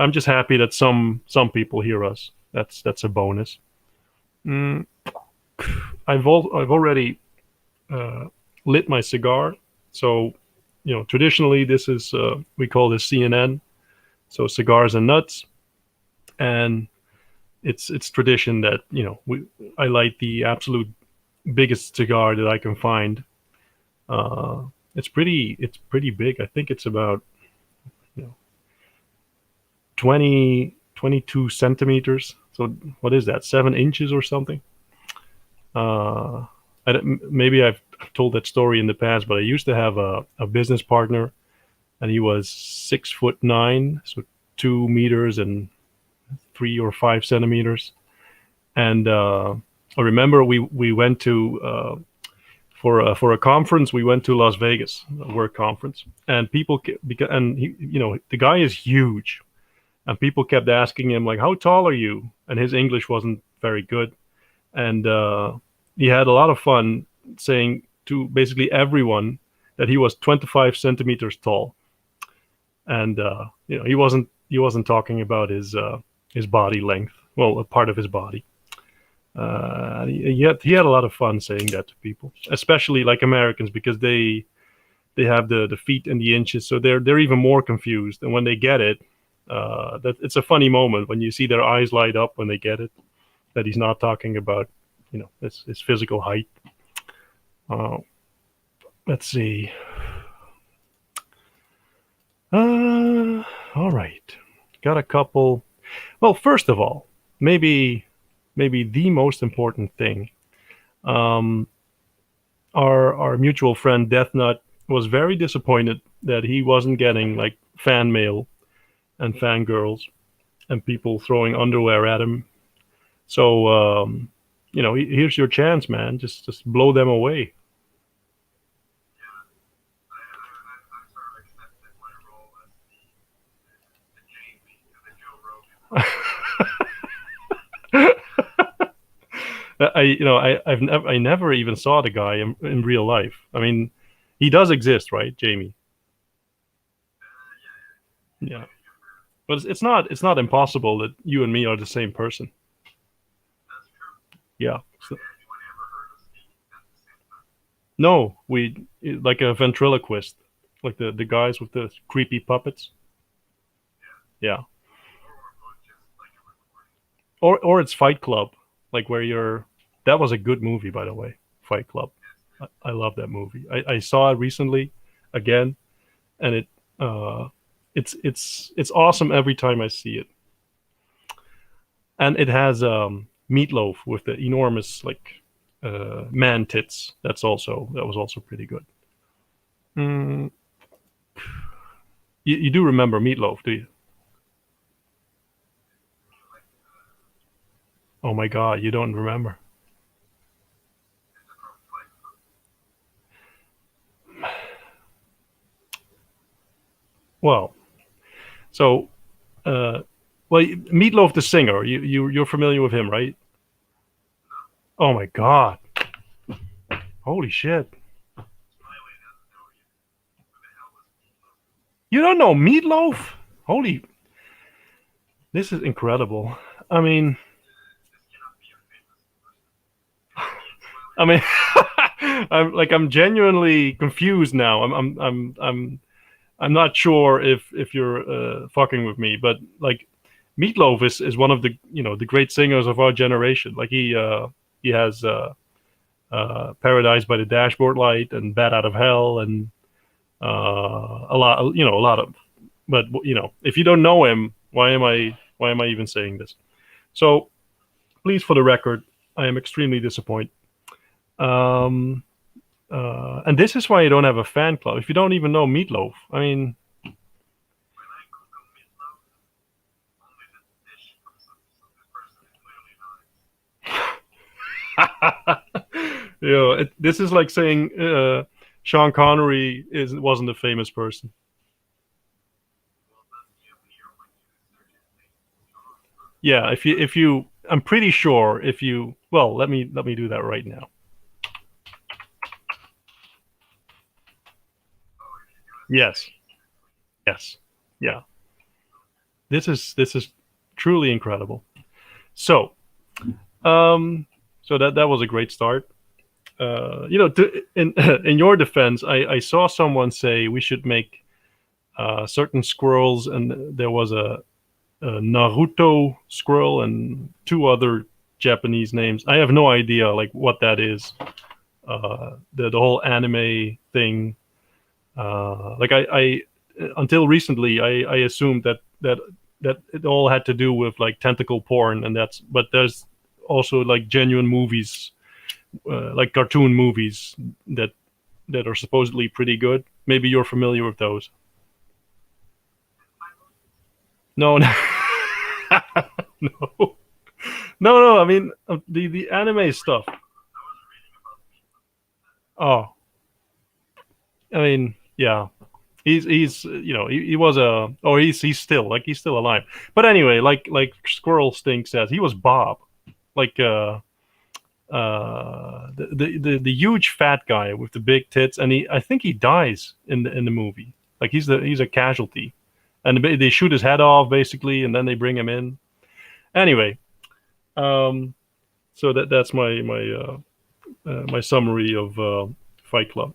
I'm just happy that some people hear us. That's a bonus. Mm, I've already uh, lit my cigar. So, traditionally this is we call this CNN. So cigars and nuts, and it's tradition that I light the absolute biggest cigar that I can find. Uh, it's pretty big. I think it's about you know 22 centimeters. So what is that? 7 inches or something? Uh, maybe I've told that story in the past, but I used to have a business partner, and he was 6'9", so 2 meters and 3 or 5 centimeters. And I remember we went to for a conference. We went to Las Vegas, a work conference, and and the guy is huge, and people kept asking him like, "How tall are you?" And his English wasn't very good, and he had a lot of fun saying to basically everyone that he was 25 centimeters tall, and he wasn't talking about his body length. Well, a part of his body. He had a lot of fun saying that to people, especially like Americans, because they have the feet and the inches, so they're even more confused. And when they get it, that it's a funny moment when you see their eyes light up when they get it, that he's not talking about his physical height. Uh, let's see. All right, got a couple. Well, first of all, maybe the most important thing. Um, our mutual friend Death Nut was very disappointed that he wasn't getting like fan mail and fangirls and people throwing underwear at him. So here's your chance, man. Just blow them away. I never even saw the guy in real life. I mean, he does exist, right, Jamie? Yeah, but it's not impossible that you and me are the same person. Yeah. So, no, we like a ventriloquist, like the guys with the creepy puppets. Yeah. Or it's Fight Club, like where you're. That was a good movie, by the way. Fight Club. I love that movie. I saw it recently again, and it's awesome every time I see it. And it has Meatloaf with the enormous like man tits. That was also pretty good. Mm, you do remember Meatloaf, do you? Oh my God, you don't remember? Well, so well, Meatloaf the singer. You're familiar with him, right? Oh my God, holy shit! You don't know Meatloaf? Holy, this is incredible. I mean, I mean, I'm genuinely confused now. I'm not sure if you're fucking with me, but like Meatloaf is one of the great singers of our generation. Like he has Paradise by the Dashboard Light and Bat Out of Hell and a lot of. But if you don't know him, why am I even saying this? So please, for the record, I am extremely disappointed. Um, and this is why you don't have a fan club. If you don't even know Meatloaf, I mean, this is like saying Sean Connery wasn't a famous person. Yeah, if you, I'm pretty sure if you. Well, let me do that right now. Yes, yes, yeah. This is truly incredible. So um, so that was a great start. In your defense, I saw someone say we should make certain squirrels, and there was a Naruto squirrel and two other Japanese names. I have no idea like what that is. The whole anime thing. Like I until recently I assumed that it all had to do with like tentacle porn, and that's but there's also like genuine movies, like cartoon movies that that are supposedly pretty good. Maybe you're familiar with those. No, no, no, no. I mean the anime stuff. Oh, I mean, yeah. He's he was a or he's still alive. But anyway, like Squirrel Stink says, he was Bob, like the huge fat guy with the big tits, and he I think he dies in the movie. Like he's a casualty, and they shoot his head off basically, and then they bring him in. Anyway, um, so that's my summary of Fight Club.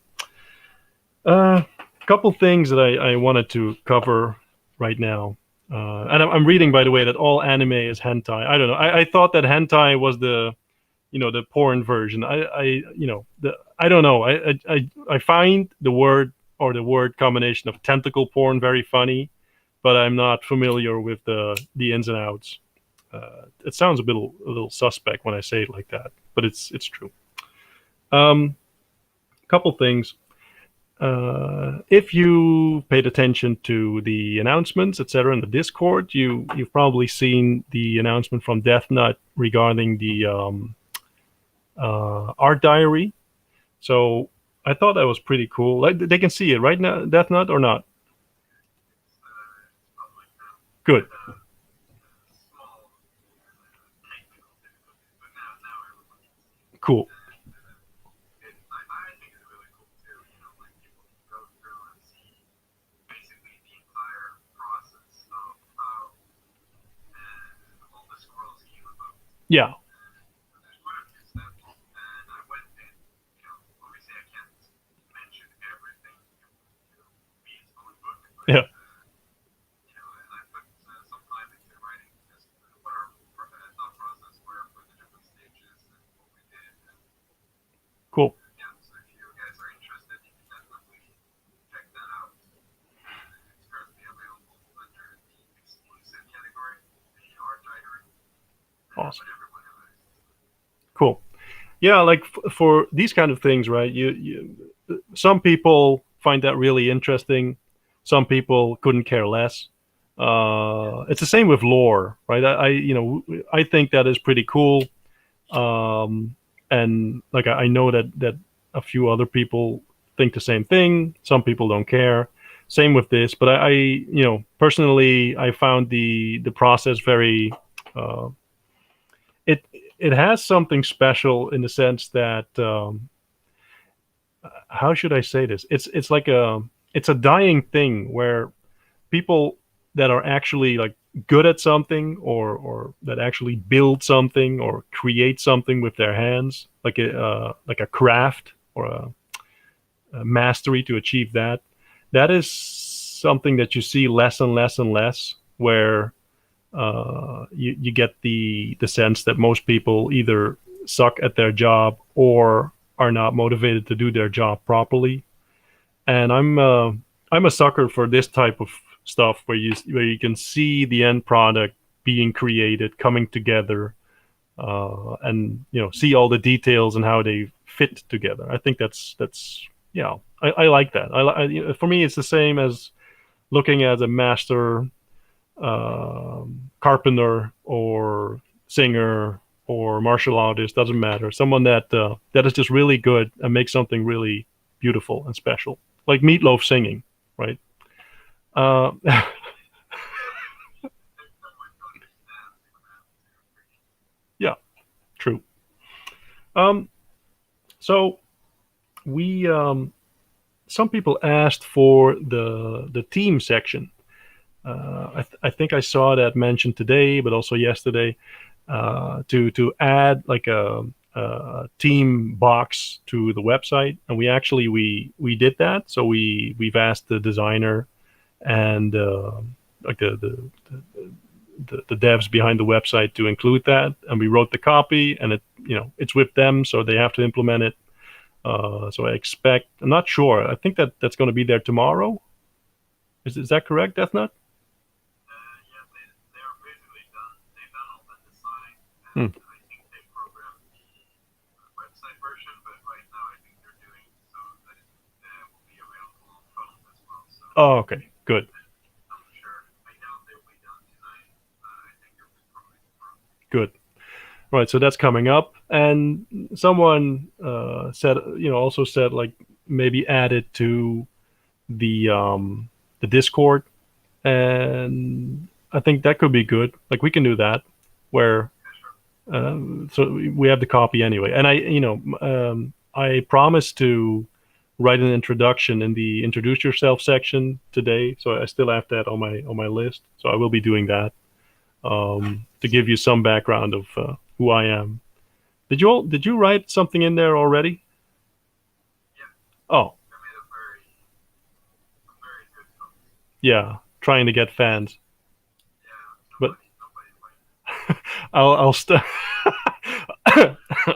A couple things that I wanted to cover right now. And I'm reading, by the way, that all anime is hentai. I don't know. I thought that hentai was the porn version. I don't know. I find the word or the word combination of tentacle porn very funny, but I'm not familiar with the ins and outs. It sounds a little suspect when I say it like that, but it's true. Um, Couple things. If you paid attention to the announcements, etc., in the Discord, you've probably seen the announcement from Death Nut regarding the art diary. So I thought that was pretty cool. Like they can see it right now, Death Nut or not? Good, cool. Yeah, yeah, cool. Awesome. Cool. Yeah, like for these kind of things, right? Some people find that really interesting. Some people couldn't care less. It's the same with lore, right? I think that is pretty cool. And like I know that a few other people think the same thing. Some people don't care. Same with this, but personally, I found the process very uh, it it has something special in the sense that how should I say this? It's like it's a dying thing where people that are actually like good at something or that actually build something or create something with their hands, like a craft or a mastery to achieve that. That is something that you see less and less and less. Where you get the sense that most people either suck at their job or are not motivated to do their job properly. And I'm a sucker for this type of stuff where you can see the end product being created, coming together, and see all the details and how they fit together. I think that's yeah, I like that. For me, it's the same as looking at a master carpenter or singer or martial artist, doesn't matter. Someone that is just really good and makes something really beautiful and special, like Meatloaf singing, right? Uh, yeah, true. Um, so we some people asked for the team section. I think I saw that mentioned today, but also yesterday, to add like a team box to the website, and we did that. So we've asked the designer and like the devs behind the website to include that, and we wrote the copy, and it's with them, so they have to implement it. So I expect, I'm not sure. I think that's going to be there tomorrow. Is that correct, Death Nut? Hmm. Oh, okay, good, good. Right, so that's coming up, and someone said, also said like maybe add it to the Discord, and I think that could be good. Like we can do that, where so we have the copy anyway. And I promised to write an introduction in the introduce yourself section today, so I still have that on my list. So I will be doing that, to give you some background of who I am. Did you write something in there already? Oh, yeah, trying to get fans, but I'll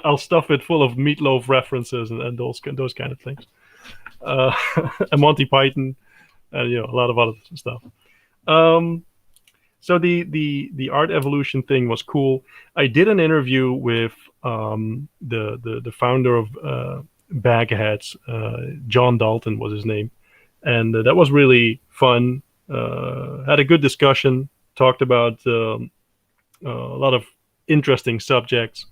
I'll stuff it full of meatloaf references and those kind of things. Uh, and Monty Python, and a lot of other stuff. Um, so the art evolution thing was cool. I did an interview with the founder of Bagheads, John Dalton was his name, and that was really fun. Had a good discussion. Talked about a lot of interesting subjects,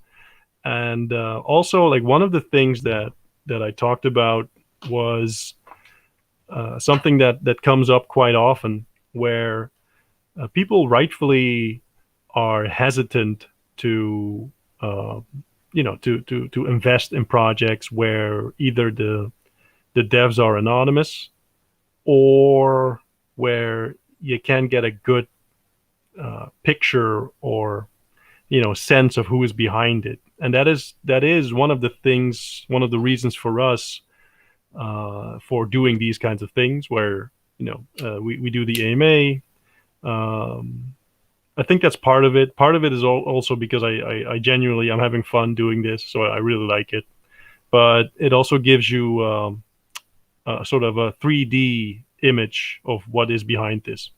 and also like one of the things that I talked about was something that comes up quite often, where people rightfully are hesitant to to invest in projects where either the devs are anonymous, or where you can get a good picture or sense of who is behind it. And that is one of the reasons for us for doing these kinds of things, where we do the AMA. um, I think that's part of it. Part of it is also because I genuinely I'm having fun doing this, so I really like it. But it also gives you sort of a 3D image of what is behind this,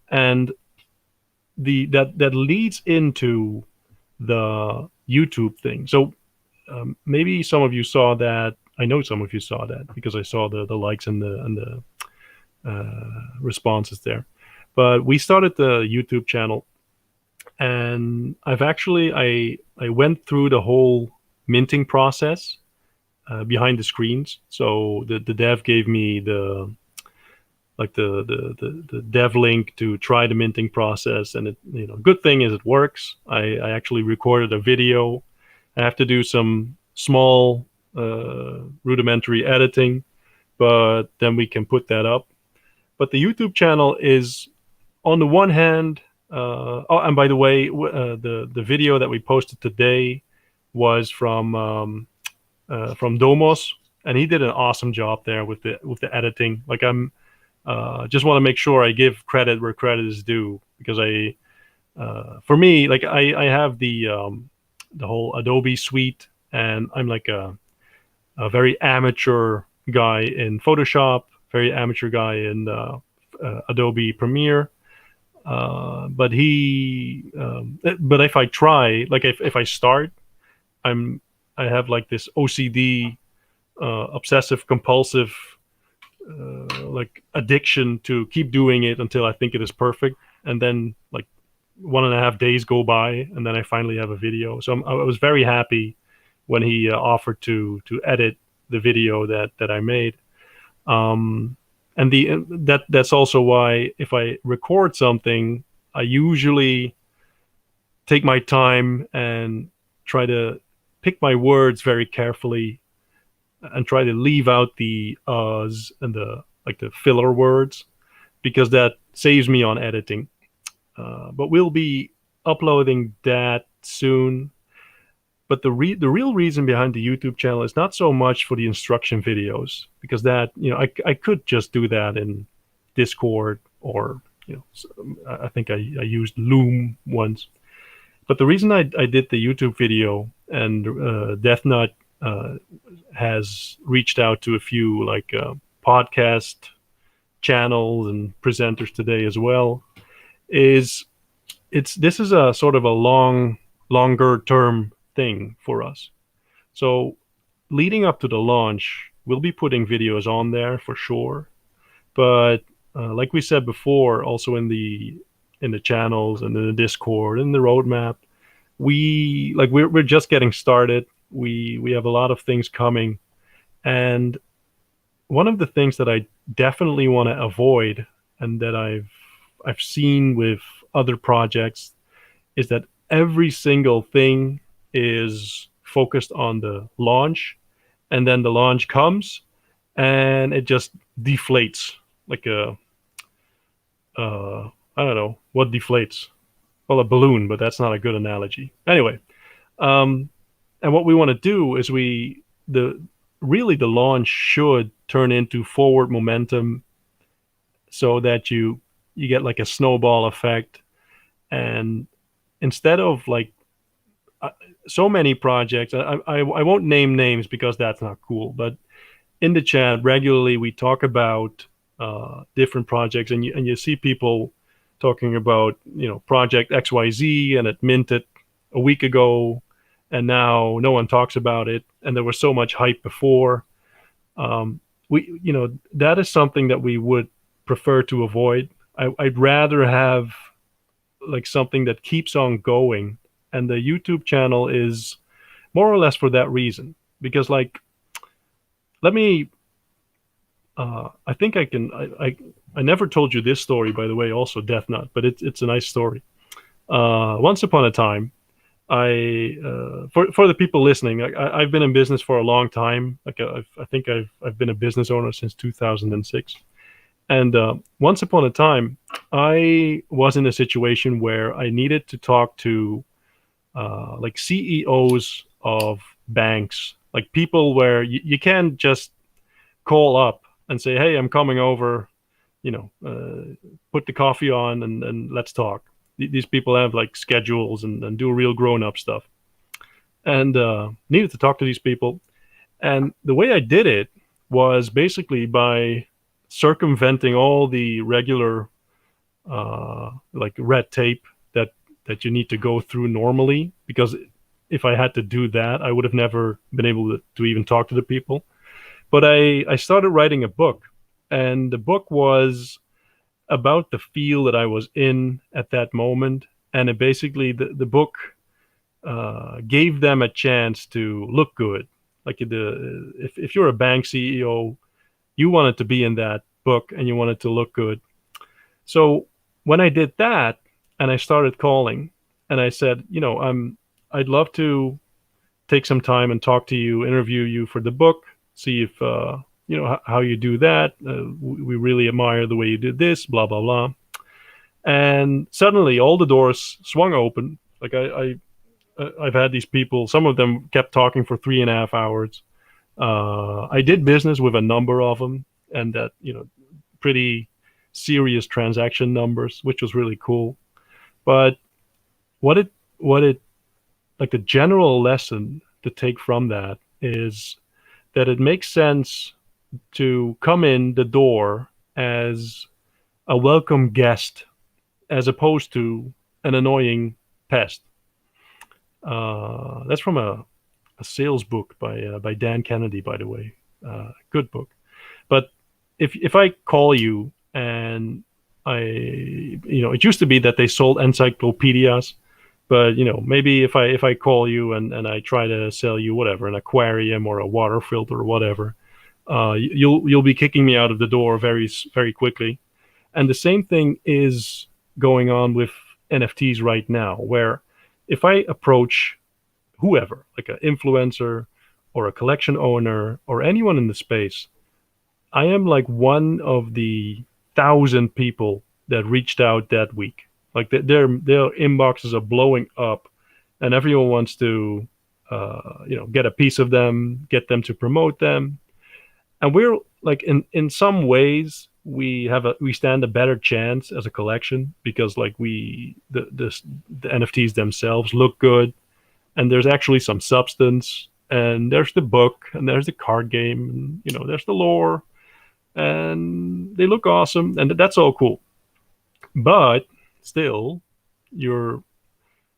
and that leads into the YouTube thing. So maybe some of you saw that. I know some of you saw that because I saw the likes and the responses there. But we started the YouTube channel, and I went through the whole minting process behind the screens. So the dev gave me the dev link to try the minting process, and good thing is it works. I actually recorded a video. I have to do some small rudimentary editing, but then we can put that up. But the YouTube channel is, on the one hand, oh, and by the way, the video that we posted today was from Domos, and he did an awesome job there with the editing. Like I'm just want to make sure I give credit where credit is due, because for me, like I have the whole Adobe suite, and I'm like a very amateur guy in Photoshop, very amateur guy in Adobe Premiere. But if I try, like if I start, I'm I have like this OCD, obsessive compulsive, like addiction to keep doing it until I think it is perfect, and then like 1.5 days go by, and then I finally have a video. So I was very happy when he offered to edit the video that I made. And that's also why if I record something, I usually take my time and try to pick my words very carefully, and try to leave out the uhs and the filler words, because saves me on editing. But we'll be uploading that soon. But the real reason behind the YouTube channel is not so much for the instruction videos, because that, I could just do that in Discord, or I think I used Loom once. But the reason I did the YouTube video, and Death Nut has reached out to a few like podcast channels and presenters today as well, is this is a sort of a longer term thing for us. So leading up to the launch, we'll be putting videos on there for sure. But like we said before, also in the channels and in the Discord and the roadmap, we're just getting started. We have a lot of things coming, and one of the things that I definitely want to avoid, and that I've seen with other projects, is that every single thing is focused on the launch, and then the launch comes and it just deflates like a I don't know what deflates. Well, a balloon, but that's not a good analogy. Anyway, um, and what we want to do is the really the launch should turn into forward momentum, so that you get like a snowball effect. And instead of like uh, so many projects, I won't name names because that's not cool, but in the chat regularly we talk about different projects, and you see people talking about project XYZ, and it minted a week ago, and now no one talks about it, and there was so much hype before. We that is something that we would prefer to avoid. I'd rather have like something that keeps on going, and the YouTube channel is more or less for that reason. Because like, let me I think I can I never told you this story, by the way, also Death Nut, but it's a nice story. Once upon a time, for the people listening, I've been in business for a long time. Like I think I've been a business owner since 2006. And once upon a time, I was in a situation where I needed to talk to like CEOs of banks, like people where you can't just call up and say, "Hey, I'm coming over," put the coffee on, and let's talk. These people have like schedules, and do real grown up stuff, and needed to talk to these people. And the way I did it was basically by circumventing all the regular like red tape that you need to go through normally. Because if I had to do that, I would have never been able to even talk to the people. But I started writing a book, and the book was about the feel that I was in at that moment. And it basically, the book gave them a chance to look good. Like if you're a bank CEO, you wanted to be in that book, and you wanted to look good. So when I did that, and I started calling, and I said, I'd love to take some time and talk to you, interview you for the book, see if how you do that. We really admire the way you did this, blah blah blah. And suddenly, all the doors swung open. Like I've had these people. Some of them kept talking for 3.5 hours. I did business with a number of them, and that pretty serious transaction numbers, which was really cool. But what it like the general lesson to take from that is that it makes sense to come in the door as a welcome guest, as opposed to an annoying pest. That's from a sales book by Dan Kennedy, by the way. Good book. But if I call you, and it used to be that they sold encyclopedias, but maybe if I call you, and I try to sell you whatever, an aquarium or a water filter or whatever, you'll be kicking me out of the door very very quickly. And the same thing is going on with NFTs right now, where if I approach whoever, like an influencer or a collection owner or anyone in the space, I am like one of the 1,000 people that reached out that week. Like their inboxes are blowing up, and everyone wants to, get a piece of them, get them to promote them, and we're like in some ways we stand a better chance as a collection because like the NFTs themselves look good, and there's actually some substance, and there's the book, and there's the card game, and there's the lore, and they look awesome, and that's all cool. But still, you're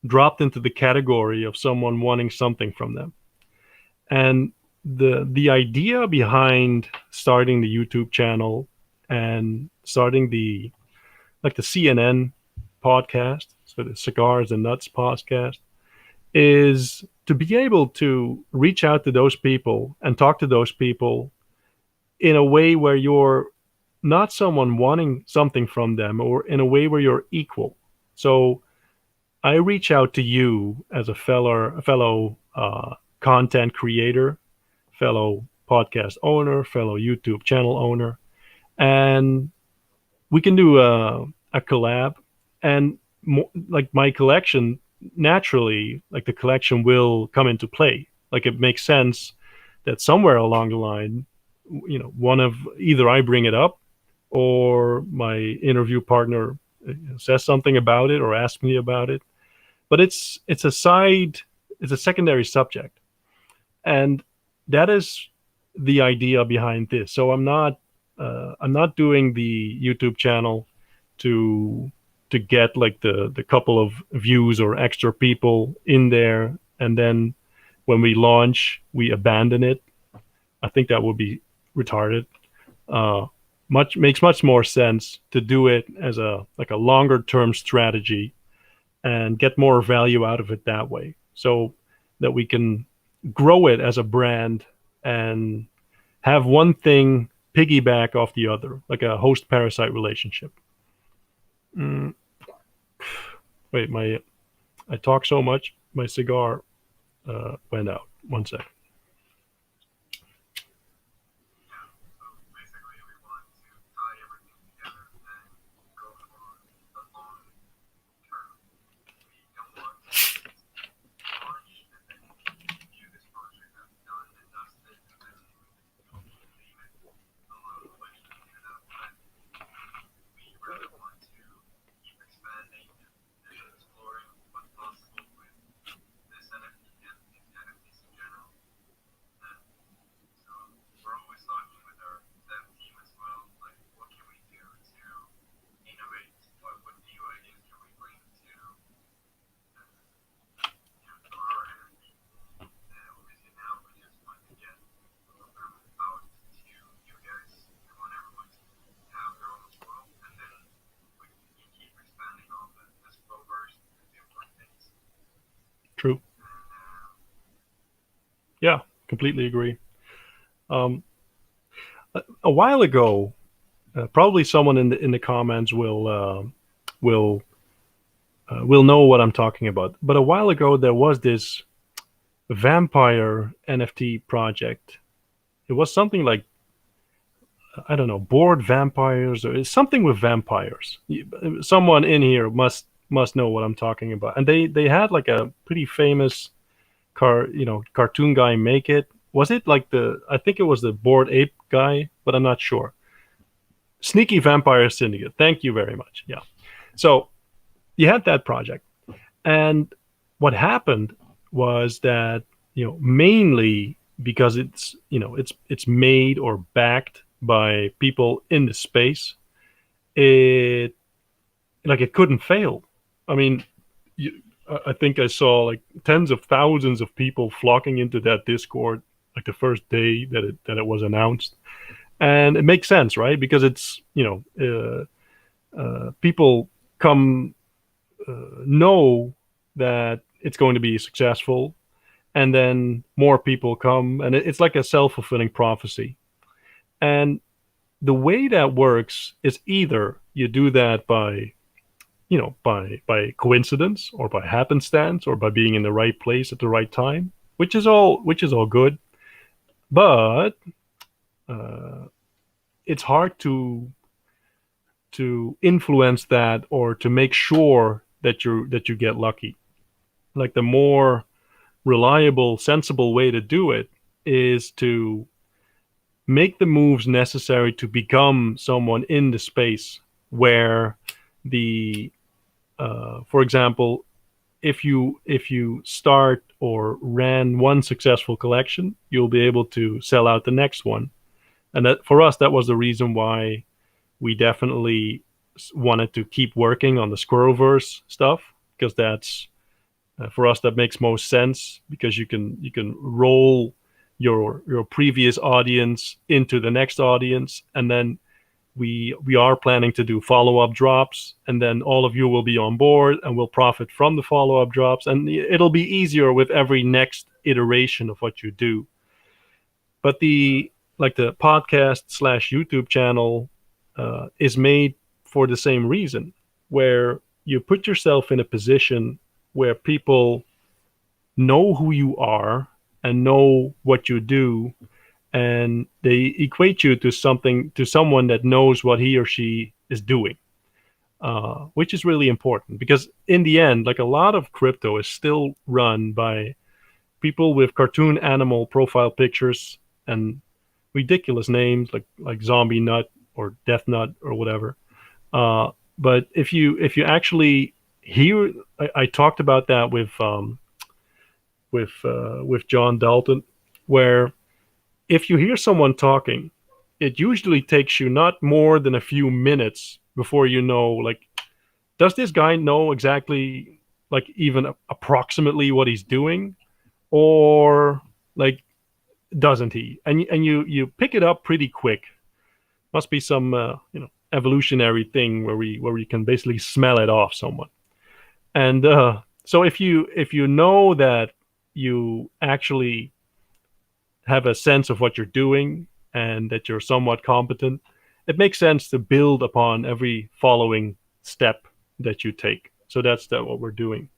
dropped into the category of someone wanting something from them. And the idea behind starting the YouTube channel and starting the CNN podcast, so the Cigarz and Nutz podcast, is to be able to reach out to those people and talk to those people in a way where you're not someone wanting something from them, or in a way where you're equal. So I reach out to you as a fellow content creator, fellow podcast owner, fellow YouTube channel owner, and we can do a collab. And like my collection, naturally, like the collection will come into play. Like it makes sense that somewhere along the line, one of either I bring it up or my interview partner says something about it or asks me about it. But it's a secondary subject, and that is the idea behind this. So I'm not doing the YouTube channel to get like the couple of views or extra people in there, and then when we launch we abandon it. I think that would be retarded. uh makes much more sense to do it as a longer term strategy and get more value out of it that way, so that we can grow it as a brand and have one thing piggyback off the other, like a host parasite relationship. Mm, wait, my I talk so much, my cigar went out. One sec. True. Yeah, completely agree. Um, a while ago, probably someone in the comments will will know what I'm talking about. But a while ago, there was this vampire NFT project. It was something like, I don't know, bored vampires, or something with vampires. Someone in here must know what I'm talking about. And they had like a pretty famous cartoon guy make it. Was it like I think it was the Bored Ape guy, but I'm not sure. Sneaky Vampire Syndicate. Thank you very much. Yeah. So you had that project, and what happened was that, mainly because it's made or backed by people in the space, it it couldn't fail. I mean, I think I saw like tens of thousands of people flocking into that Discord like the first day that it was announced, and it makes sense, right? Because it's people come know that it's going to be successful, and then more people come, and it's like a self-fulfilling prophecy. And the way that works is either you do that by by coincidence or by happenstance or by being in the right place at the right time, which is all good. But uh, it's hard to to influence that or to make sure that you get lucky. Like the more reliable, sensible way to do it is to make the moves necessary to become someone in the space where the for example, if you start or ran one successful collection, you'll be able to sell out the next one. And that for us, that was the reason why we definitely wanted to keep working on the Squirrelverse stuff, because that's for us that makes most sense, because you can roll your previous audience into the next audience, and then we are planning to do follow-up drops, and then all of you will be on board and will profit from the follow-up drops, and it'll be easier with every next iteration of what you do. But the podcast slash YouTube channel is made for the same reason, where you put yourself in a position where people know who you are and know what you do, and they equate you to someone that knows what he or she is doing, which is really important, because in the end, like, a lot of crypto is still run by people with cartoon animal profile pictures and ridiculous names like Zombie Nut or Death Nut or whatever. But if you actually hear, I talked about that with John Dalton, where if you hear someone talking, it usually takes you not more than a few minutes before you know, like, does this guy know exactly, like, even approximately what he's doing, or, like, doesn't he? And you pick it up pretty quick. Must be some evolutionary thing where we can basically smell it off someone. And so if you know that you actually have a sense of what you're doing and that you're somewhat competent, it makes sense to build upon every following step that you take. So that's what we're doing.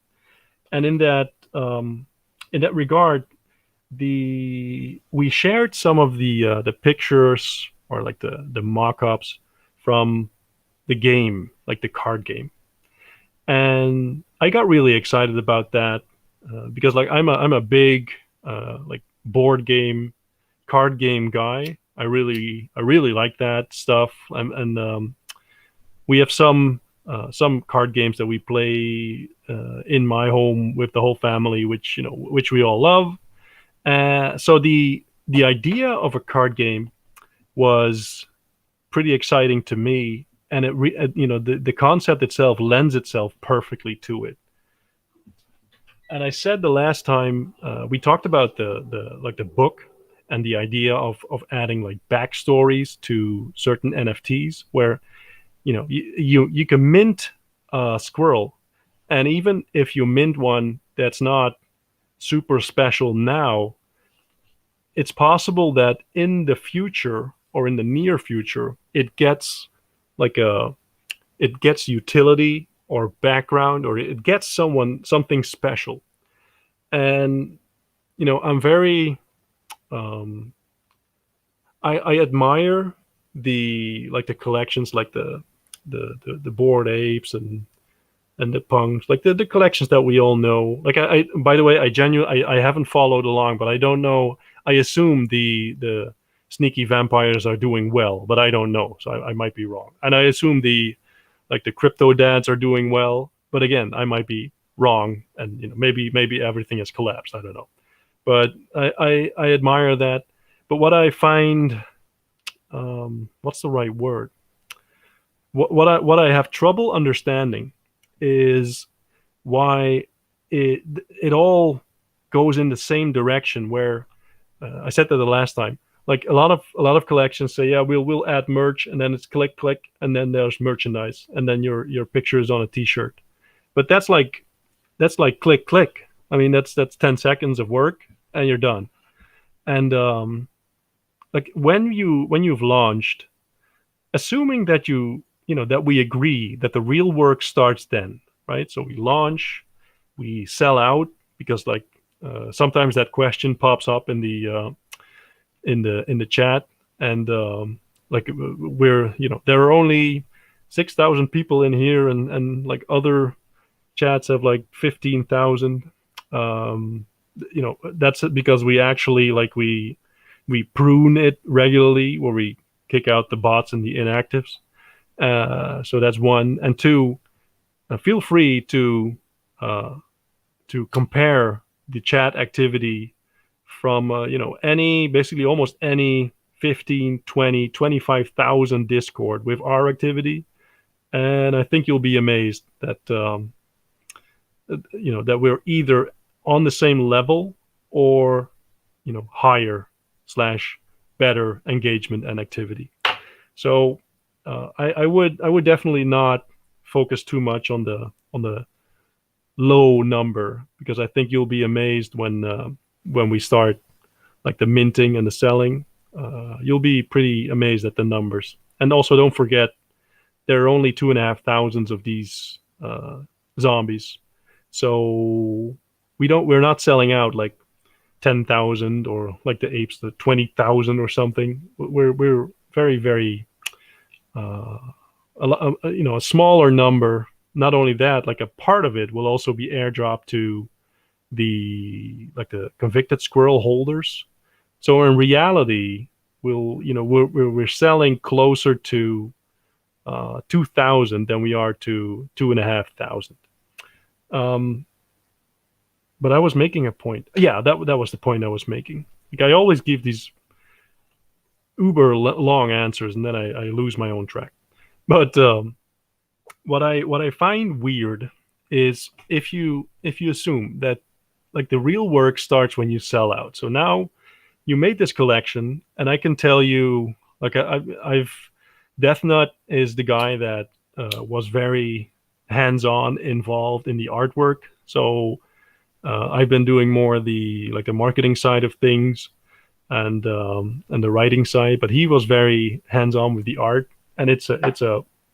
And in that regard, we shared some of the pictures, or like the mock-ups from the game, like the card game, and I got really excited about that, because, like, I'm a big like board game, card game guy. I really like that stuff, and we have some card games that we play in my home with the whole family, which we all love. So the idea of a card game was pretty exciting to me, and the concept itself lends itself perfectly to it. And I said the last time we talked about the book and the idea of adding, like, backstories to certain NFTs, where you can mint a squirrel, and even if you mint one that's not super special now, it's possible that in the future, or in the near future, it gets utility or background, or it gets something special. And I'm very um I admire the collections, like the bored apes and the punks, like the collections that we all know. Like, I by the way, I haven't followed along, but I don't know. I assume the sneaky vampires are doing well, but I don't know, so I might be wrong. And I assume the crypto dads are doing well, but again, I might be wrong, and maybe everything has collapsed. I don't know, but I admire that. But what I find, what's the right word? What I have trouble understanding is why it all goes in the same direction. Where I said that the last time, like, a lot of collections say, yeah, we'll add merch, and then it's click click, and then there's merchandise, and then your picture is on a T-shirt. But that's like click click. I mean, that's 10 seconds of work, and you're done. And like, when you've launched, assuming that that we agree that the real work starts then, right? So we launch, we sell out, because, like, sometimes that question pops up in the chat, and like, there are only 6,000 people in here, and like other chats have like 15,000. Um, that's because we actually like we prune it regularly, where we kick out the bots and the inactives. So that's one, and two. Feel free uh, to compare the chat activity from any, basically almost any 15, 20, 25,000 Discord with our activity, and I think you'll be amazed that that we're either on the same level or higher slash better engagement and activity. So I would definitely not focus too much on the low number, because I think you'll be amazed when we start like the minting and the selling. You'll be pretty amazed at the numbers. And also, don't forget, there are only 2,500 of these zombies, so we're not selling out like 10,000, or like the apes, the 20,000 or something. We're very, very uh, a smaller number. Not only that, like a part of it will also be airdropped to the convicted squirrel holders. So in reality, we're selling closer to 2,000 than we are to 2,500. Um, but I was making a point. Yeah, that was the point I was making. Like, I always give these uber long answers, and then I lose my own track. But what I find weird is if you assume that like the real work starts when you sell out. So now you made this collection, and I can tell you, like, I've Death Nut is the guy that was very hands-on involved in the artwork. So I've been doing more the marketing side of things, and the writing side, but he was very hands-on with the art, and it's a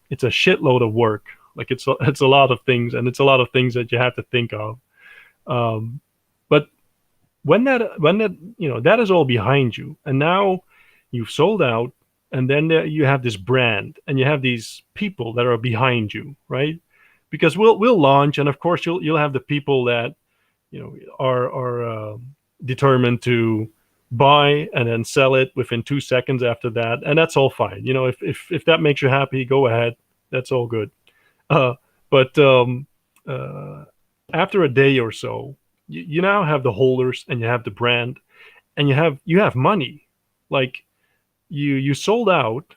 shitload of work. Like, it's a lot of things, and it's a lot of things that you have to think of. But when that that is all behind you, and now you've sold out, and then you have this brand, and you have these people that are behind you, right? Because we'll launch, and of course you'll have the people that are determined to buy and then sell it within 2 seconds after that, and that's all fine. If that makes you happy, go ahead. That's all good. Uh, but uh, after a day or so, you now have the holders, and you have the brand, and you have money. Like, you sold out.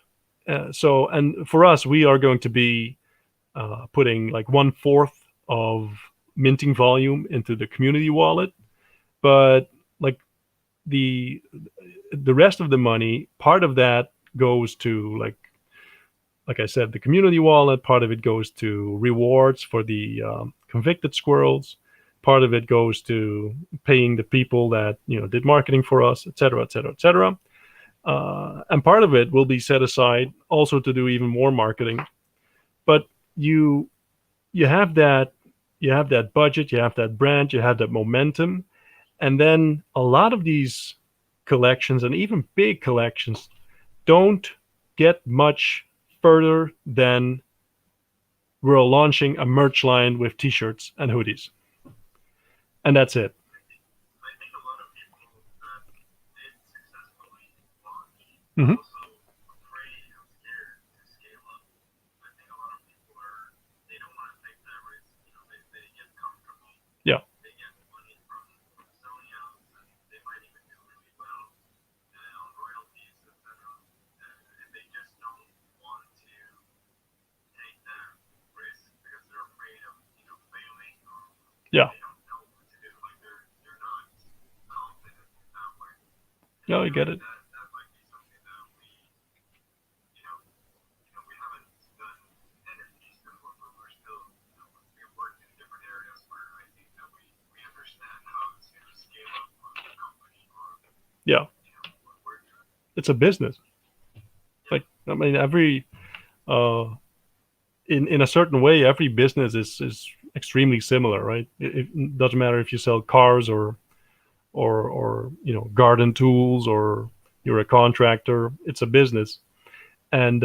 So, and for us, we are going to be putting like 1/4 of minting volume into the community wallet, but like the rest of the money, part of that goes to, like I said, the community wallet. Part of it goes to rewards for the convicted squirrels. Part of it goes to paying the people that did marketing for us, etc., etc., etc. And part of it will be set aside also to do even more marketing. But you have that budget, you have that brand, you have that momentum, and then a lot of these collections, and even big collections, don't get much further than we're launching a merch line with t-shirts and hoodies, and that's it. Hmm. Yeah. Yeah. No, I get it. Yeah, it's a business. Like, I mean, uh in a certain way, every business is extremely similar, right? It doesn't matter if you sell cars, or garden tools, or you're a contractor. It's a business. And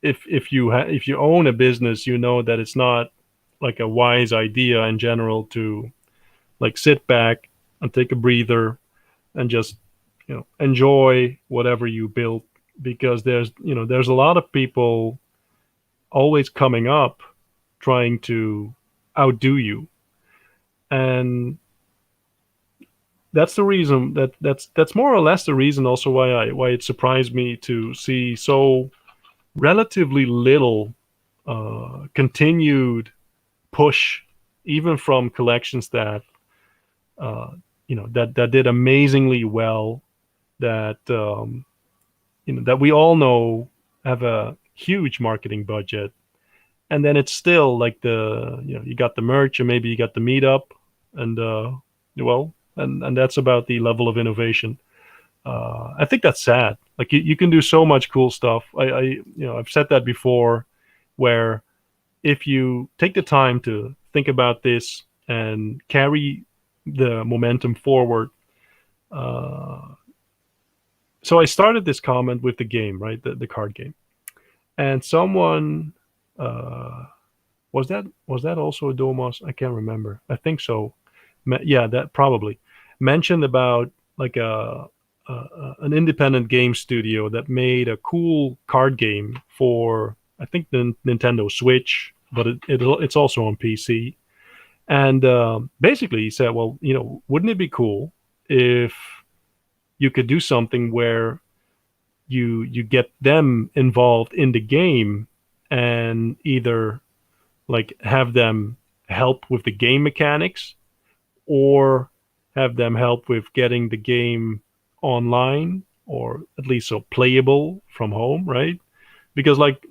if you own a business, you know that it's not like a wise idea in general to like sit back and take a breather and just enjoy whatever you build, because there's a lot of people always coming up trying to outdo you. And that's the reason that's more or less the reason also why it surprised me to see so relatively little continued push, even from collections that that did amazingly well, that that we all know have a huge marketing budget, and then it's still like you got the merch and maybe you got the meetup, and well, and that's about the level of innovation. I think that's sad. Like you can do so much cool stuff. I've said that before, where if you take the time to think about this and carry the momentum forward. So I started this comment with the game, right? The card game, and someone was that also a Domos? I can't remember. I think so. Yeah, that probably mentioned about like an independent game studio that made a cool card game for, I think, the Nintendo Switch, but it's also on PC. And basically, he said, well, wouldn't it be cool if you could do something where you get them involved in the game, and either like have them help with the game mechanics, or have them help with getting the game online, or at least so playable from home, right? Because like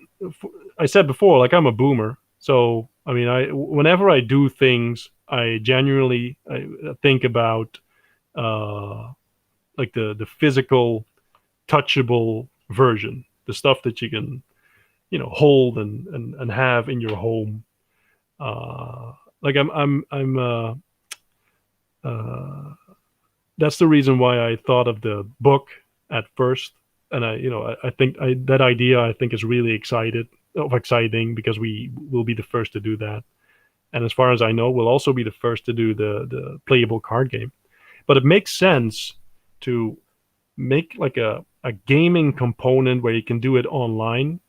I said before, like I'm a boomer, so I mean, I whenever I do things, I genuinely I think about uh, like the physical, touchable version, the stuff that you can hold and have in your home. Like I'm uh, that's the reason why I thought of the book at first, and I think that idea I think is really exciting, because we will be the first to do that, and as far as I know, we'll also be the first to do the playable card game. But it makes sense to make like a gaming component where you can do it online,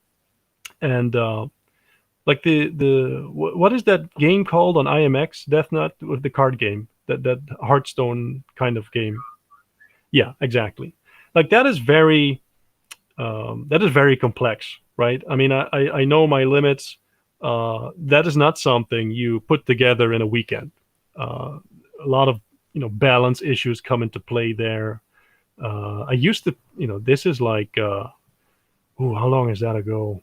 and like what is that game called on IMx Death Nut, with the card game, that Hearthstone kind of game? Yeah, exactly. Like that is very complex, right? I mean, I know my limits. That is not something you put together in a weekend. A lot of balance issues come into play there. I used to, this is like, how long is that ago?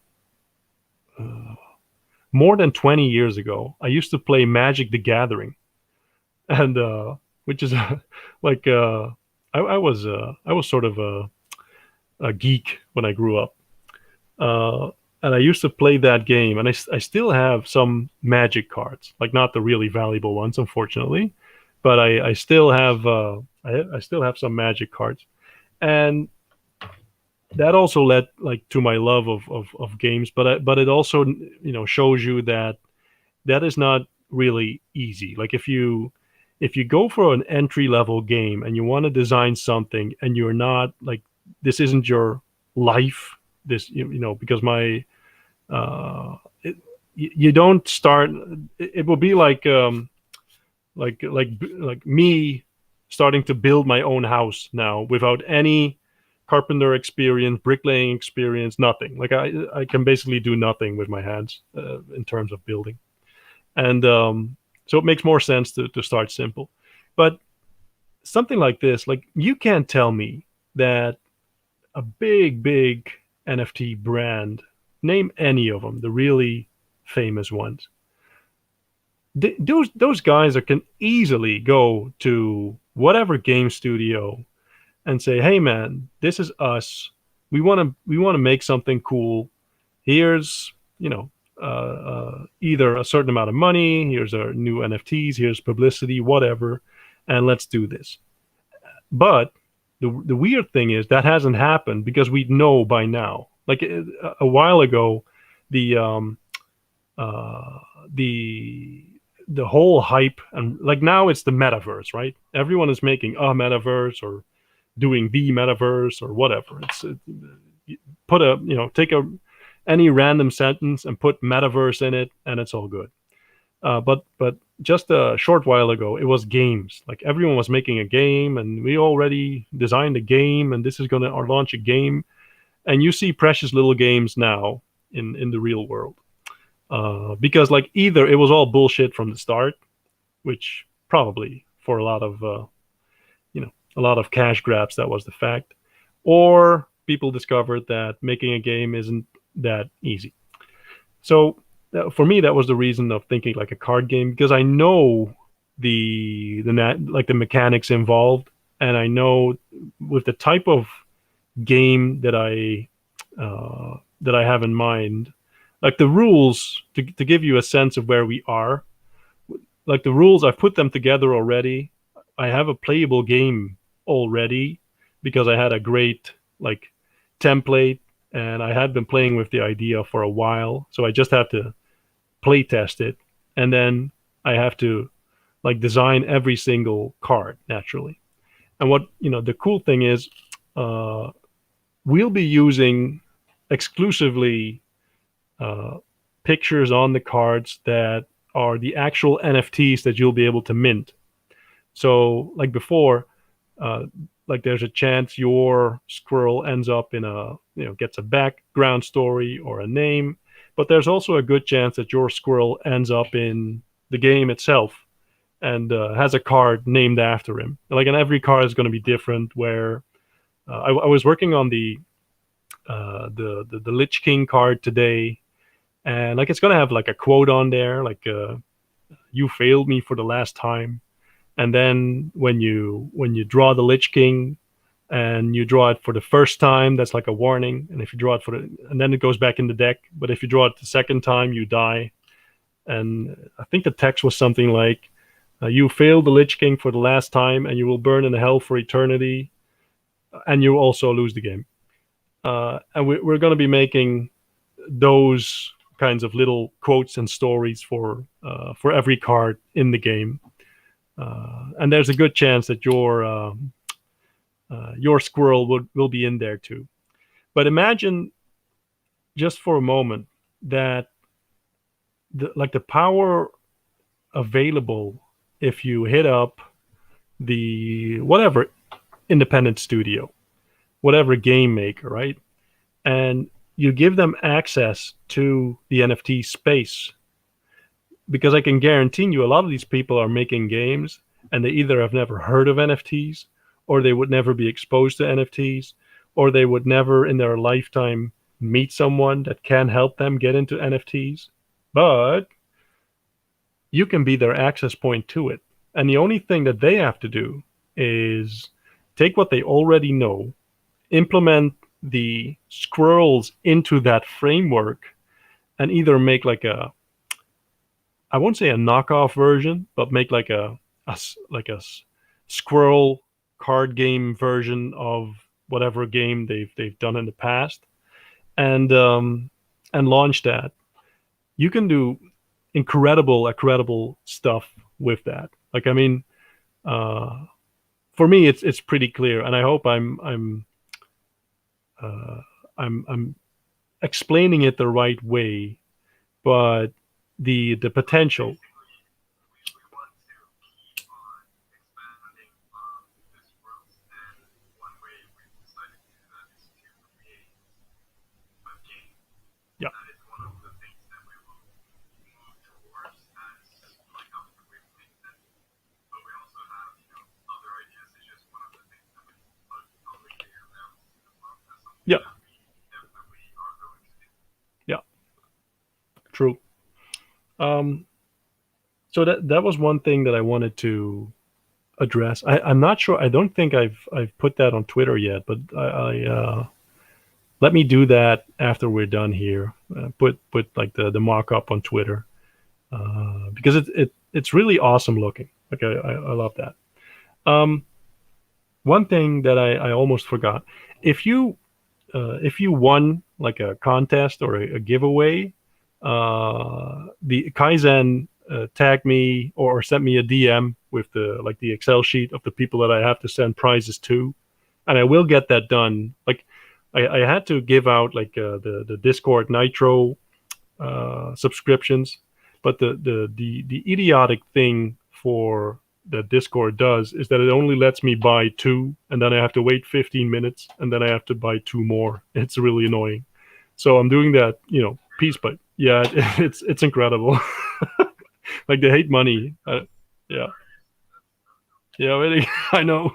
More than 20 years ago. I used to play Magic the Gathering, and which is like I was sort of a geek when I grew up. And I used to play that game, and I still have some Magic cards, like not the really valuable ones, unfortunately, but I still have I still have some Magic cards, and that also led like to my love of games. But it also shows you that that is not really easy. Like if you go for an entry level game and you want to design something, and you're not like, this isn't your life, this because my you don't start, it will be like me starting to build my own house now without any carpenter experience, bricklaying experience, nothing. Like I can basically do nothing with my hands in terms of building, and so it makes more sense to start simple. But something like this, like you can't tell me that a big NFT brand, name any of them, the really famous ones, those guys can easily go to whatever game studio and say, "Hey, man, this is us. We want to make something cool. Here's either a certain amount of money. Here's our new NFTs. Here's publicity, whatever, and let's do this." But the weird thing is that hasn't happened, because we know by now. Like a while ago, the uh, the the whole hype, and like now it's the metaverse, right? Everyone is making a metaverse or doing the metaverse or whatever. Put a take a any random sentence and put metaverse in it, and it's all good. But just a short while ago, it was games. Like everyone was making a game, and we already designed a game, and this is going to launch a game. And you see precious little games now in the real world, because like either it was all bullshit from the start, which probably for a lot of cash grabs, that was the fact, or people discovered that making a game isn't that easy. So for me, that was the reason of thinking like a card game, because I know like the mechanics involved, and I know with the type of game that I have in mind, like the rules to give you a sense of where we are. Like the rules, I've put them together already. I have a playable game already because I had a great like template, and I had been playing with the idea for a while. So I just have to play test it, and then I have to like design every single card naturally. And what the cool thing is, uh, we'll be using exclusively uh, pictures on the cards that are the actual NFTs that you'll be able to mint. So like before, uh, like there's a chance your squirrel ends up in gets a background story or a name, but there's also a good chance that your squirrel ends up in the game itself and has a card named after him. Like, and every card is going to be different. Where I was working on the Lich King card today, and like it's going to have like a quote on there, like "You failed me for the last time." And then when you draw the Lich King and you draw it for the first time, that's like a warning. And if you draw it and then it goes back in the deck. But if you draw it the second time, you die. And I think the text was something like, "You failed the Lich King for the last time, and you will burn in hell for eternity, and you also lose the game." And we're going to be making those kinds of little quotes and stories for every card in the game. And there's a good chance that your squirrel will be in there too. But imagine just for a moment that the power available if you hit up the whatever independent studio, whatever game maker, right? And you give them access to the NFT space, because I can guarantee you a lot of these people are making games and they either have never heard of NFTs, or they would never be exposed to NFTs, or they would never in their lifetime meet someone that can help them get into NFTs. But you can be their access point to it. And the only thing that they have to do is take what they already know, implement the squirrels into that framework, and either make like I won't say a knockoff version, but make like a squirrel card game version of whatever game they've done in the past, and launch that. You can do incredible stuff with that. Like, I mean, uh, for me, it's pretty clear, and I hope uh, I'm explaining it the right way. But the potential. Yeah, yeah, yeah, true. Um, so that was one thing that I wanted to address. I'm not sure. I don't think I've put that on Twitter yet, but let me do that after we're done here. Put like the mock up on Twitter, because it's really awesome looking. Like I love that. Um, One thing that I almost forgot: if you won like a contest or a giveaway, the Kaizen tagged me or sent me a DM with the Excel sheet of the people that I have to send prizes to, and I will get that done. Like I had to give out like the Discord Nitro subscriptions, but the idiotic thing for that Discord does is that it only lets me buy two, and then I have to wait 15 minutes, and then I have to buy two more. It's really annoying. So I'm doing that, piece by yeah, it's incredible. Like they hate money. Yeah, yeah, really, I know.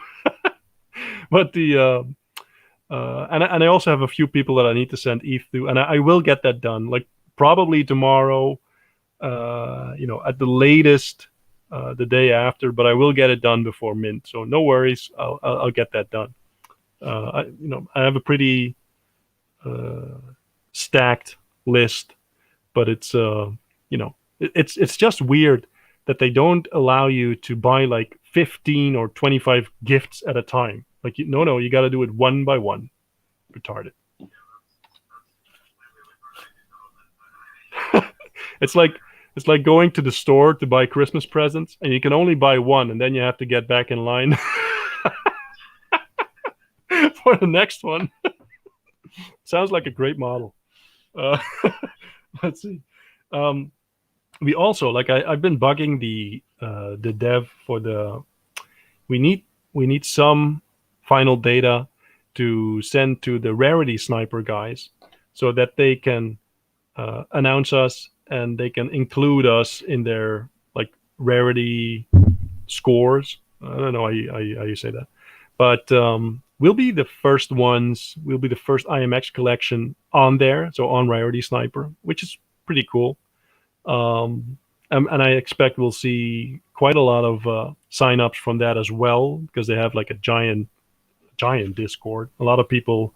But and I also have a few people that I need to send ETH to, and I will get that done. Like probably tomorrow, at the latest, the day after. But I will get it done before mint, so no worries. I'll get that done. I have a pretty stacked list, but it's just weird that they don't allow you to buy like 15 or 25 gifts at a time. Like, no, you got to do it one by one. Retarded. It's like going to the store to buy Christmas presents, and you can only buy one, and then you have to get back in line for the next one. Sounds like a great model. Uh, let's see. We also I've been bugging the dev for the. We need some final data to send to the rarity sniper guys, so that they can announce us and they can include us in their like rarity scores. I don't know how you say that, but we'll be the first ones. We'll be the first IMx collection on there, so on rarity sniper, which is pretty cool. And I expect we'll see quite a lot of signups from that as well, because they have like a giant Discord. A lot of people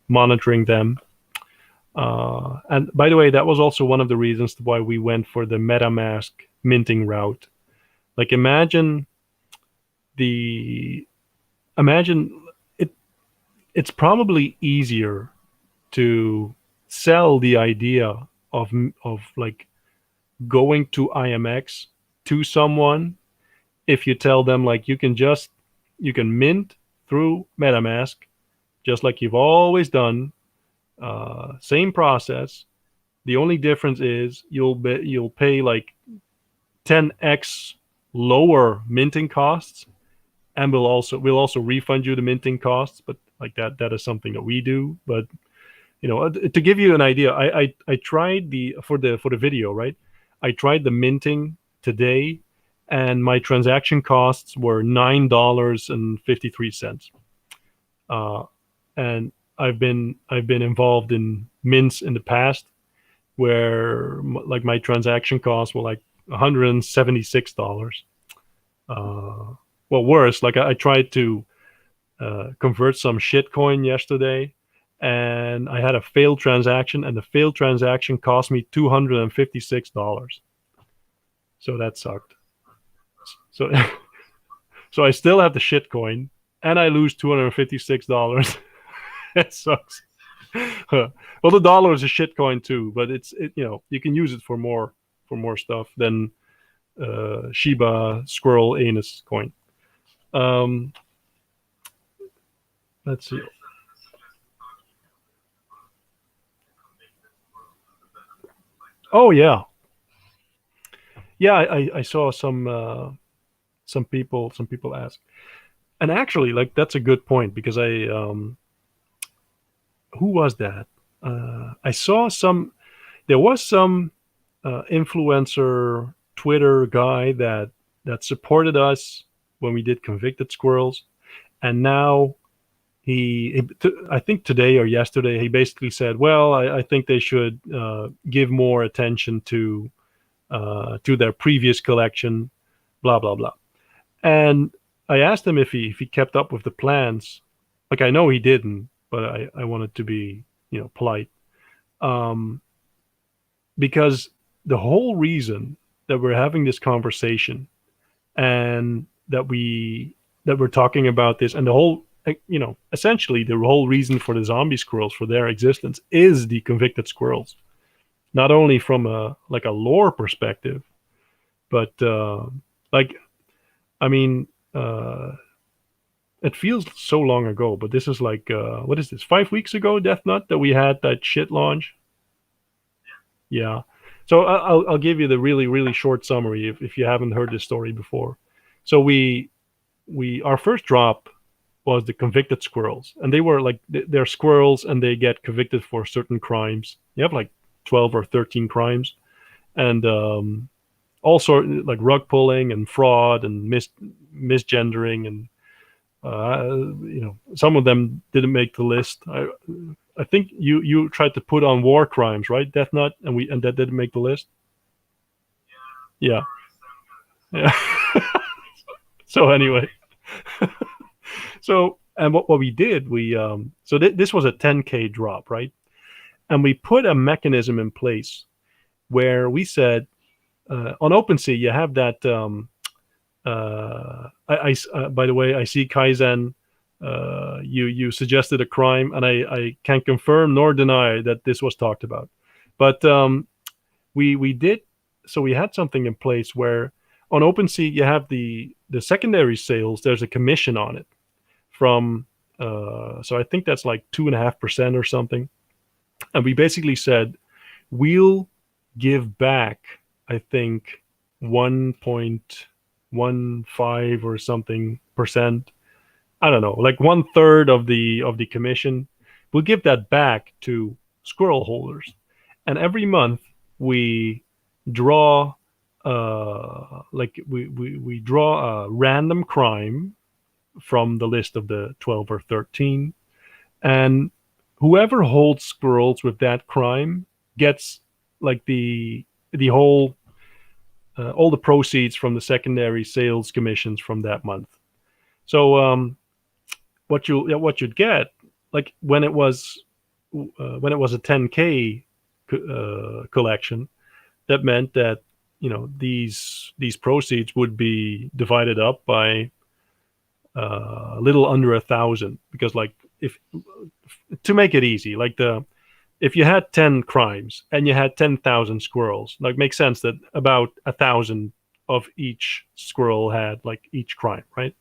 monitoring them. And by the way, that was also one of the reasons why we went for the MetaMask minting route. Like imagine it. It's probably easier to sell the idea of like going to IMX to someone if you tell them like you can mint through MetaMask just like you've always done. Same process. The only difference is you'll pay like 10x lower minting costs, and we'll also refund you the minting costs. But like that is something that we do. But to give you an idea, I tried for the video, right? I tried the minting today, and my transaction costs were $9.53. And I've been involved in mints in the past where like my transaction costs were like $176. Well, worse, like I tried to convert some shitcoin yesterday, and I had a failed transaction, and the failed transaction cost me $256. So that sucked. So so I still have the shitcoin, and I lose $256. It sucks. Well, the dollar is a shitcoin too, but you can use it for more stuff than Shiba Squirrel Anus coin. Let's see. Oh yeah, yeah. I saw some people ask, and actually, like that's a good point because who was that? I saw some. There was some influencer Twitter guy that supported us when we did convicted squirrels, and now I think today or yesterday, he basically said, well, I think they should give more attention to their previous collection, blah, blah, blah. And I asked him if he kept up with the plans. Like, I know he didn't, but I wanted to be, polite. Because the whole reason that we're having this conversation and that we're talking about this, and essentially the whole reason for the zombie squirrels for their existence is the convicted squirrels. Not only from a like a lore perspective, but like I mean, it feels so long ago, but this is like what is this? 5 weeks ago, Death Nut, that we had that shit launch. Yeah. So I'll give you the really short summary if you haven't heard this story before. So we our first drop was the convicted squirrels, and they were like they're squirrels and they get convicted for certain crimes. You have like 12 or 13 crimes, and all sort like rug pulling and fraud and misgendering, and some of them didn't make the list. I think you tried to put on war crimes, right, Death Nut, and that didn't make the list. Yeah, yeah. So anyway, so and what we did, this was a 10K drop, right? And we put a mechanism in place where we said on OpenSea you have that. By the way, I see Kaizen. You suggested a crime, and I can't confirm nor deny that this was talked about. But we did. So we had something in place where on OpenSea you have the secondary sales. There's a commission on it from. So I think that's like 2.5% or something. And we basically said we'll give back, I think, 1.15 or something percent. I don't know, like 1/3 of the commission. We'll give that back to squirrel holders, and every month we draw we draw a random crime from the list of the 12 or 13, and whoever holds squirrels with that crime gets like the whole all the proceeds from the secondary sales commissions from that month. So what you'd get, like when it was a 10K collection, that meant that these proceeds would be divided up by a little under 1,000, because like if to make it easy, like if you had 10 crimes and you had 10,000 squirrels, like makes sense that about 1,000 of each squirrel had like each crime, right?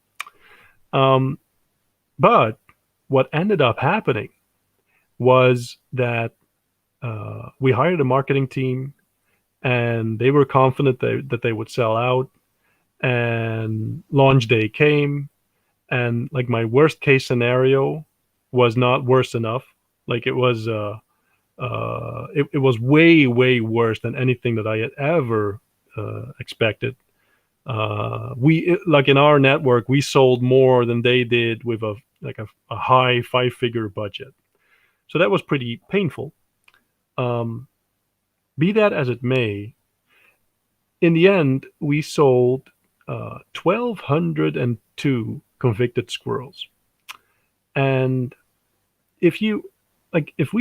But what ended up happening was that we hired a marketing team, and they were confident that they would sell out. And launch day came, and like my worst case scenario was not worse enough. Like it was it was way worse than anything that I had ever expected. Like in our network, we sold more than they did with a high 5-figure budget. So that was pretty painful. Be that as it may, in the end, we sold 1,202 convicted squirrels. And if we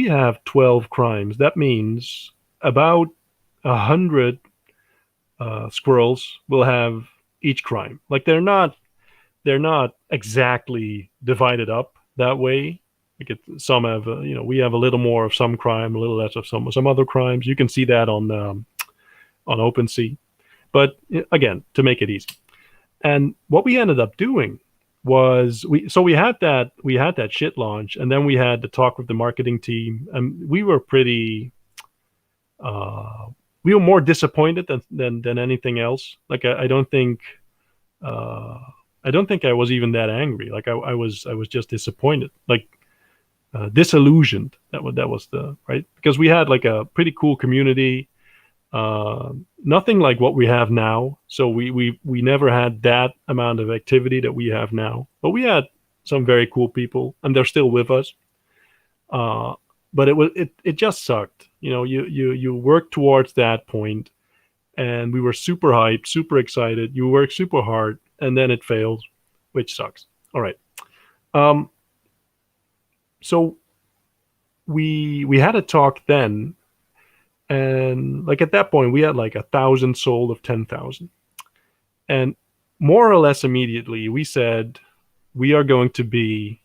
have 12 crimes, that means about 100 squirrels will have each crime. Like they're not exactly divided up that way. Like some have, we have a little more of some crime, a little less of some other crimes. You can see that on OpenSea. But again, to make it easy, and what we ended up doing was we had that shit launch, and then we had to talk with the marketing team, and we were more disappointed than anything else. Like I don't think I was even that angry. Like I was just disappointed, like disillusioned. That was the right, because we had like a pretty cool community. Nothing like what we have now. So we never had that amount of activity that we have now. But we had some very cool people, and they're still with us. But it just sucked. You work towards that point, and we were super hyped, super excited. You work super hard, and then it fails, which sucks. All right. So we had a talk then. And like at that point, we had like 1,000 sold of 10,000. And more or less immediately, we said, we are going to be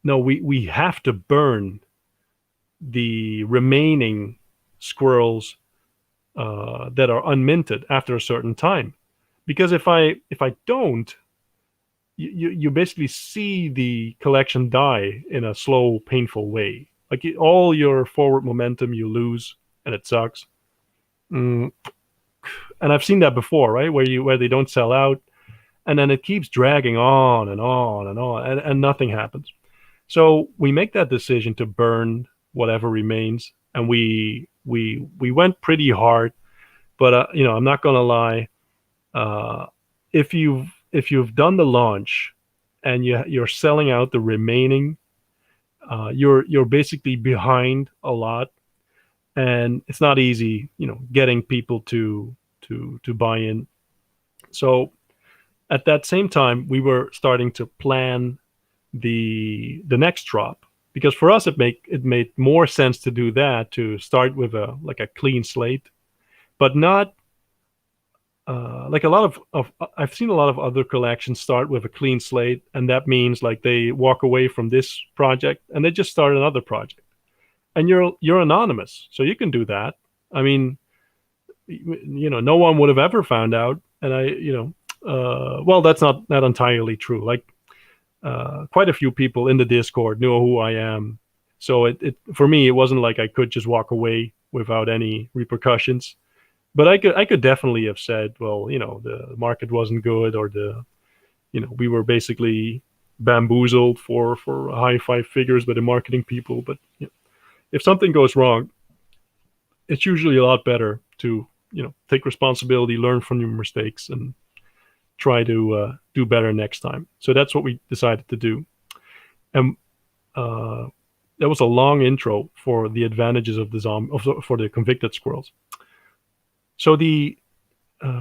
no, we have to burn the remaining squirrels that are unminted after a certain time, because if I don't, you basically see the collection die in a slow, painful way. Like all your forward momentum you lose, and it sucks. Mm, and I've seen that before, right? Where they don't sell out, and then it keeps dragging on and on and on, and nothing happens. So we make that decision to burn whatever remains, and we went pretty hard. But I'm not gonna lie. Uh, if you've done the launch and you're selling out the remaining, you're basically behind a lot, and it's not easy, getting people to buy in. So at that same time, we were starting to plan the next drop, because for us it made more sense to do that, to start with a clean slate, but not like a lot of I've seen a lot of other collections start with a clean slate, and that means like they walk away from this project and they just start another project, and you're anonymous, so you can do that. I mean, no one would have ever found out, and well, that's not entirely true. Like quite a few people in the Discord knew who I am, so it for me it wasn't like I could just walk away without any repercussions. But I could definitely have said, well, the market wasn't good, or we were basically bamboozled for high five figures by the marketing people. But if something goes wrong, it's usually a lot better to take responsibility, learn from your mistakes, and try to do better next time. So that's what we decided to do. And uh, that was a long intro for the advantages of the for the convicted squirrels. So the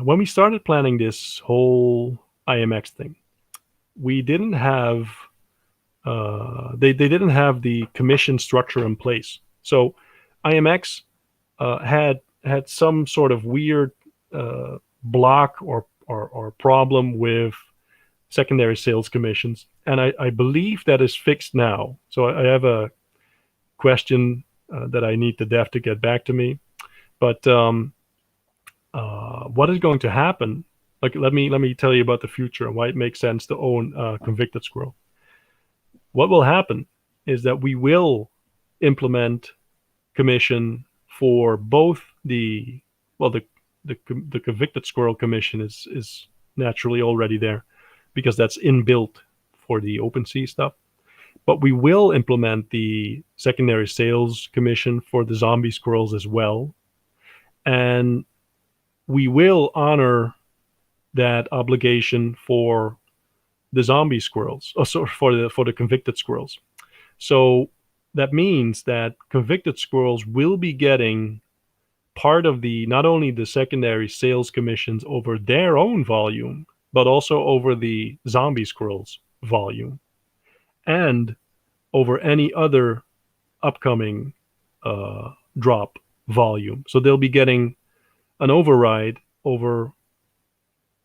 when we started planning this whole IMx thing, we didn't have they didn't have the commission structure in place. So IMx had some sort of weird block or problem with secondary sales commissions, and I believe that is fixed now. So I have a question that I need the dev to get back to me, but what is going to happen? Like, let me tell you about the future and why it makes sense to own a convicted squirrel. What will happen is that we will implement commission for both the well the convicted squirrel commission is naturally already there, because that's inbuilt for the OpenSea stuff. But we will implement the secondary sales commission for the zombie squirrels as well, and we will honor that obligation for the zombie squirrels, so for the convicted squirrels. So that means that convicted squirrels will be getting part of the not only the secondary sales commissions over their own volume, but also over the zombie squirrels volume, and over any other upcoming drop volume. So they'll be getting an override over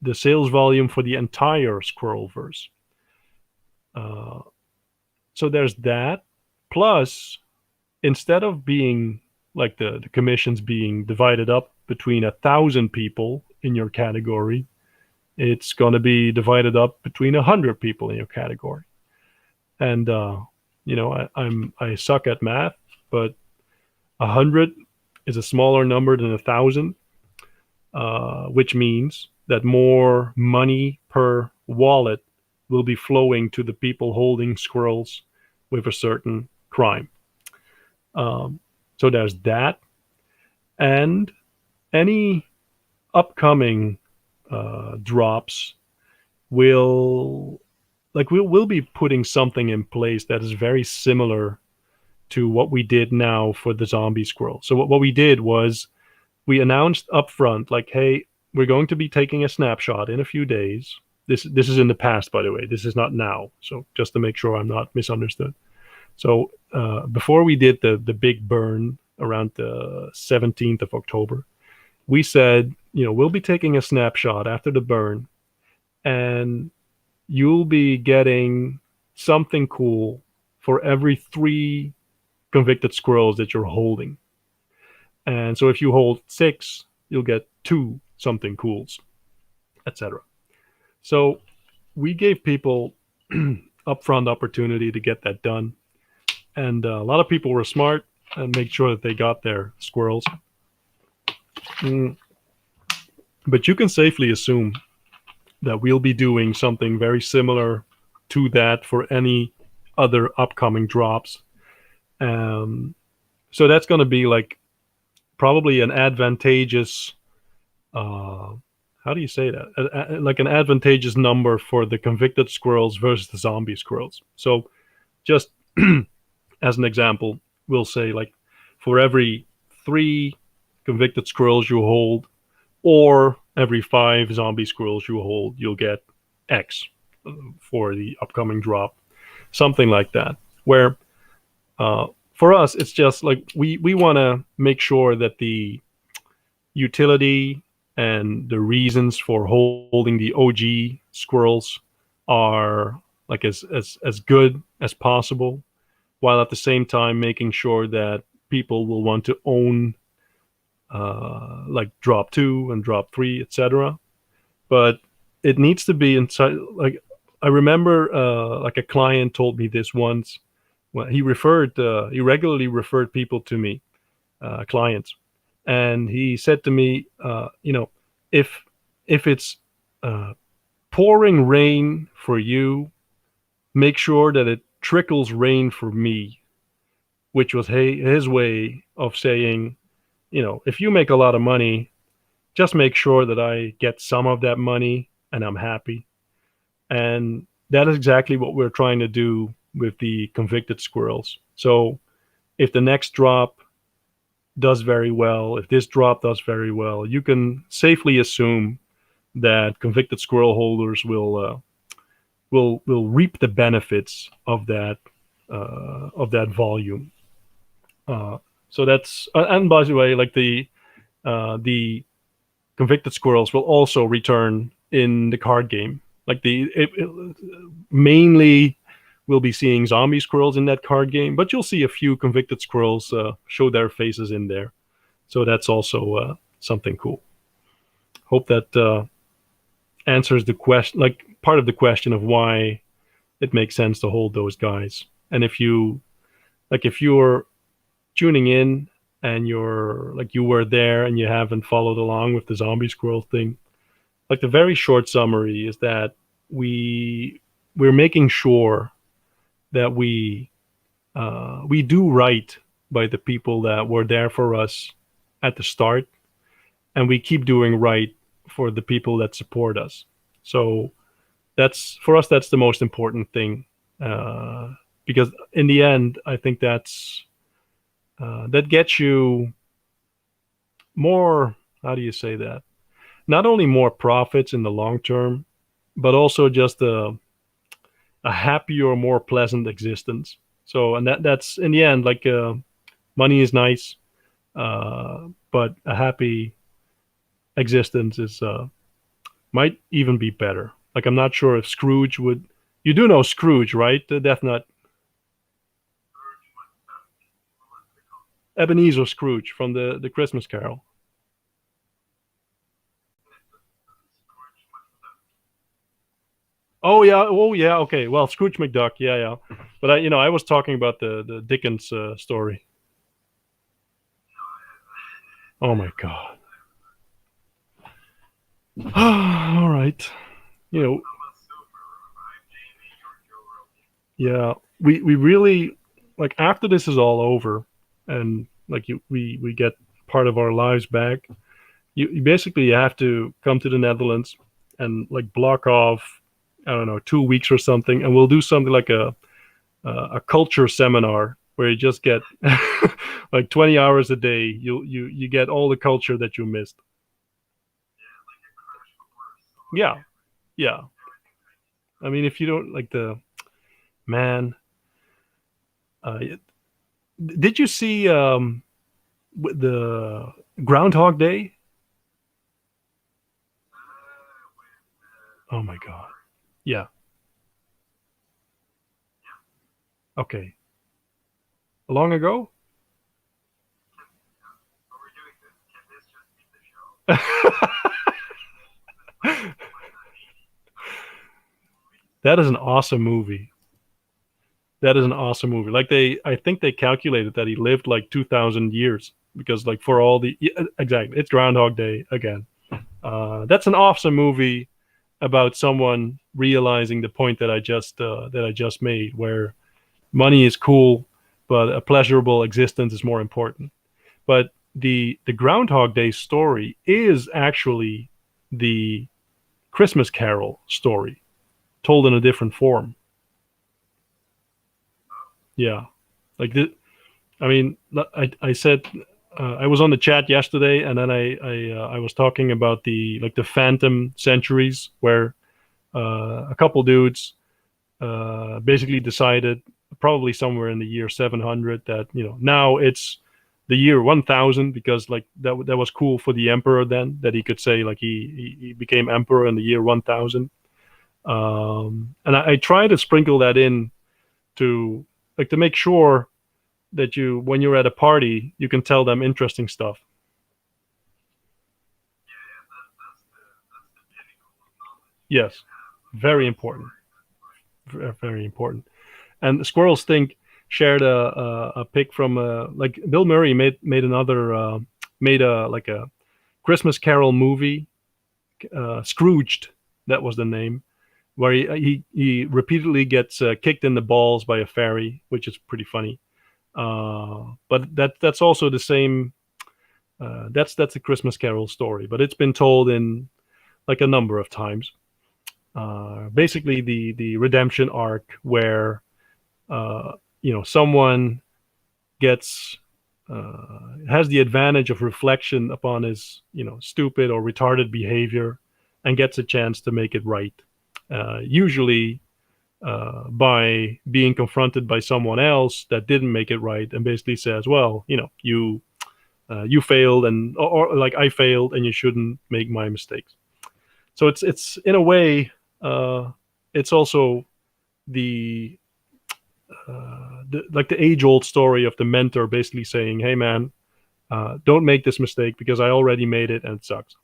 the sales volume for the entire Squirrelverse. Uh, so there's that. Plus, instead of being like the commissions being divided up between 1,000 people in your category, it's going to be divided up between 100 people in your category. And I suck at math, but 100 is a smaller number than 1,000, which means that more money per wallet will be flowing to the people holding squirrels with a certain crime. So there's that, and any upcoming drops will we'll be putting something in place that is very similar to what we did now for the zombie squirrel. So what we did was we announced upfront, like, hey, we're going to be taking a snapshot in a few days. This is in the past, by the way. This is not now. So just to make sure I'm not misunderstood. So before we did the big burn around the 17th of October, we said, we'll be taking a snapshot after the burn, and you'll be getting something cool for every 3 convicted squirrels that you're holding. And so if you hold 6, you'll get 2 something cools, etc. So we gave people upfront opportunity to get that done. And a lot of people were smart and make sure that they got their squirrels. Mm, but you can safely assume that we'll be doing something very similar to that for any other upcoming drops. Um, so that's going to be like probably an advantageous, uh, how do you say that? Like an advantageous number for the convicted squirrels versus the zombie squirrels. So just as an example, we'll say like for every 3 convicted squirrels you hold, or every 5 zombie squirrels you hold, you'll get X for the upcoming drop, something like that. Where for us, it's just like we want to make sure that the utility and the reasons for holding the OG squirrels are like as good as possible, while at the same time making sure that people will want to own like drop 2 and drop 3, etc. But it needs to be inside. Like I remember, like a client told me this once. Well, he regularly referred people to me, clients, and he said to me, if it's uh, pouring rain for you, make sure that it trickles rain for me, which was his way of saying, if you make a lot of money, just make sure that I get some of that money and I'm happy. And that is exactly what we're trying to do with the convicted squirrels. So if the next drop does very well, if this drop does very well, you can safely assume that convicted squirrel holders will reap the benefits of that volume. So that's and by the way, like the convicted squirrels will also return in the card game. Like mainly we'll be seeing zombie squirrels in that card game, but you'll see a few convicted squirrels show their faces in there. So that's also something cool. Hope that answers the question, like part of the question of why it makes sense to hold those guys. And if you're tuning in and you're like you were there and you haven't followed along with the zombie squirrel thing, like the very short summary is that we're making sure that we do right by the people that were there for us at the start, and we keep doing right for the people that support us. So that's for us. That's the most important thing, because in the end, I think that gets you more. How do you say that? Not only more profits in the long term, but also just a happier, more pleasant existence. So, and that's in the end, like money is nice, but a happy existence is might even be better. Like I'm not sure if Scrooge would. You do know Scrooge, right? The Death Nut, Ebenezer Scrooge from the Christmas Carol. Oh yeah, oh yeah. Okay, well Scrooge McDuck, yeah, yeah. But I was talking about the Dickens story. Oh my god. All right. You know, yeah. We really like after this is all over, and like we get part of our lives back. You basically have to come to the Netherlands and like block off, I don't know, 2 weeks or something, and we'll do something like a culture seminar where you just get like 20 hours a day. You get all the culture that you missed. Yeah, yeah. I mean, if you don't like the man, uh, did you see the Groundhog Day? Oh my god. Yeah. Okay. long ago. That is an awesome movie. That is an awesome movie. Like I think they calculated that he lived like 2,000 years because like for all the yeah, exactly, it's Groundhog Day again. That's an awesome movie about someone realizing the point that I just made, where money is cool, but a pleasurable existence is more important. But the Groundhog Day story is actually the Christmas Carol story told in a different form. Yeah, like the, I mean, I said I was on the chat yesterday, and then I was talking about the like the phantom centuries, where a couple dudes basically decided probably somewhere in the year 700 that now it's the year 1000 because like that was cool for the emperor then, that he could say like he became emperor in the year 1000. And I try to sprinkle that in to like to make sure that you when you're at a party you can tell them interesting stuff. Yes, very important. Very important. And the Squirrels think shared a pic from like Bill Murray made another made a like a Christmas Carol movie, Scrooged, that was the name, where he repeatedly gets kicked in the balls by a fairy, which is pretty funny. But that's also the same. That's a Christmas Carol story, but it's been told in like a number of times. Basically, the redemption arc where uh, someone gets has the advantage of reflection upon his stupid or retarded behavior and gets a chance to make it right. Usually by being confronted by someone else that didn't make it right and basically says, well, you failed, and or like I failed and you shouldn't make my mistakes. So it's in a way it's also the like the age old story of the mentor basically saying, hey man, don't make this mistake because I already made it and it sucks.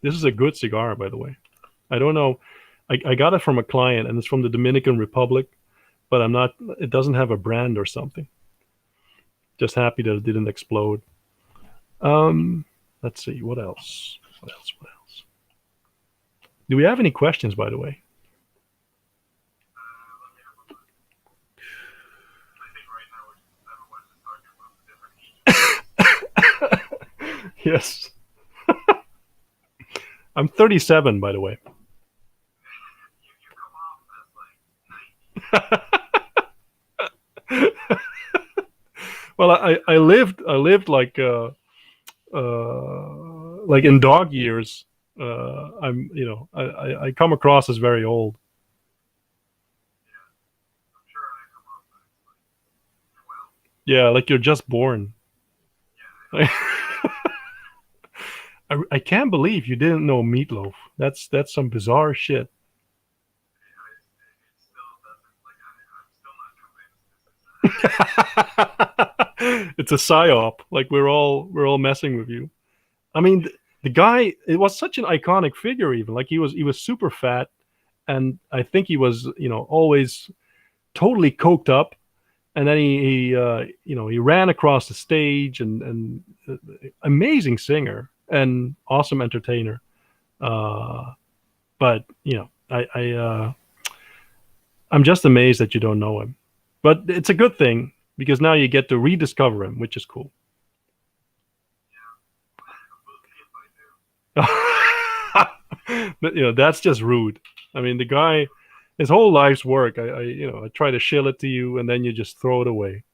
This is a good cigar, by the way. I don't know. I got it from a client and it's from the Dominican Republic, but I'm not, it doesn't have a brand or something. Just happy that it didn't explode. Um, let's see. What else? What else? What else? Do we have any questions, by the way? Yes. I'm 37, by the way. Well, I lived like in dog years. I'm I come across as very old. Yeah, like you're just born. I can't believe you didn't know Meatloaf. That's some bizarre shit. It's a psyop. Like we're all messing with you. I mean, the guy, it was such an iconic figure. Even like he was super fat, and I think he was always totally coked up. And then he ran across the stage and amazing singer and awesome entertainer. Uh, but I'm just amazed that you don't know him. But it's a good thing because now you get to rediscover him, which is cool. But that's just rude. I mean, the guy, his whole life's work. I try to shill it to you, and then you just throw it away.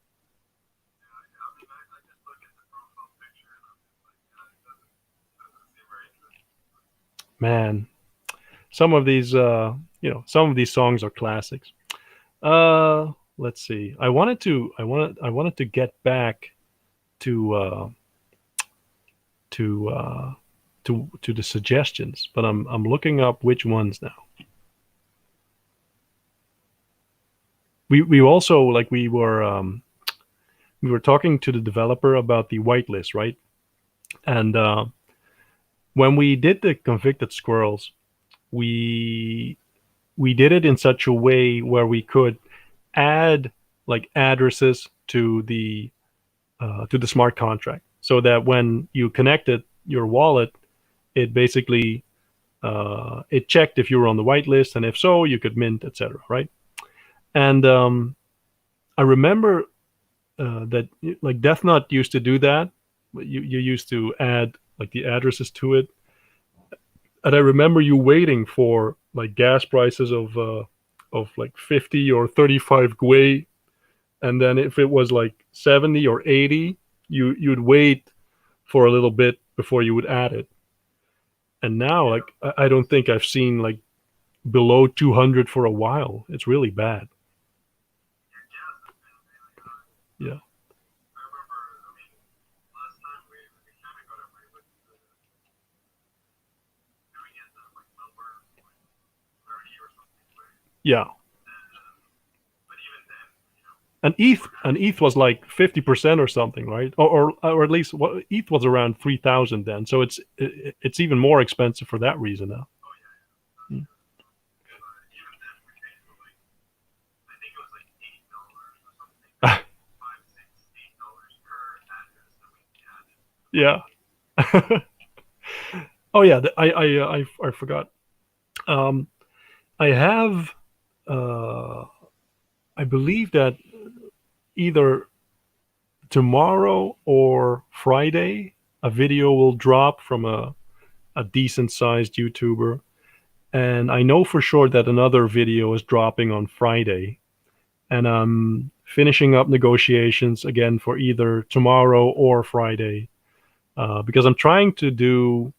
Man, some of these songs are classics. Let's see. I wanted to get back to to uh, to the suggestions, but I'm looking up which ones now. we also like we were talking to the developer about the whitelist, right? And when we did the convicted squirrels, we we did it in such a way where we could add like addresses to the smart contract, so that when you connected your wallet, it basically it checked if you were on the whitelist, and if so, you could mint, etc. Right? And I remember that like Death Nut used to do that. You used to add like the addresses to it, and I remember you waiting for like gas prices of like 50 or 35 gwei, and then if it was like 70 or 80, you'd wait for a little bit before you would add it. And now like I don't think I've seen like below 200 for a while. It's really bad. Yeah. Yeah. And ETH was like 50% or something, right? Or at least what ETH was around 3,000 then. So it's even more expensive for that reason now. Mm. Yeah. Oh yeah, I forgot. Um, I have uh, I believe that either tomorrow or Friday a video will drop from a decent sized YouTuber, and I know for sure that another video is dropping on Friday, and I'm finishing up negotiations again for either tomorrow or Friday, because I'm trying to do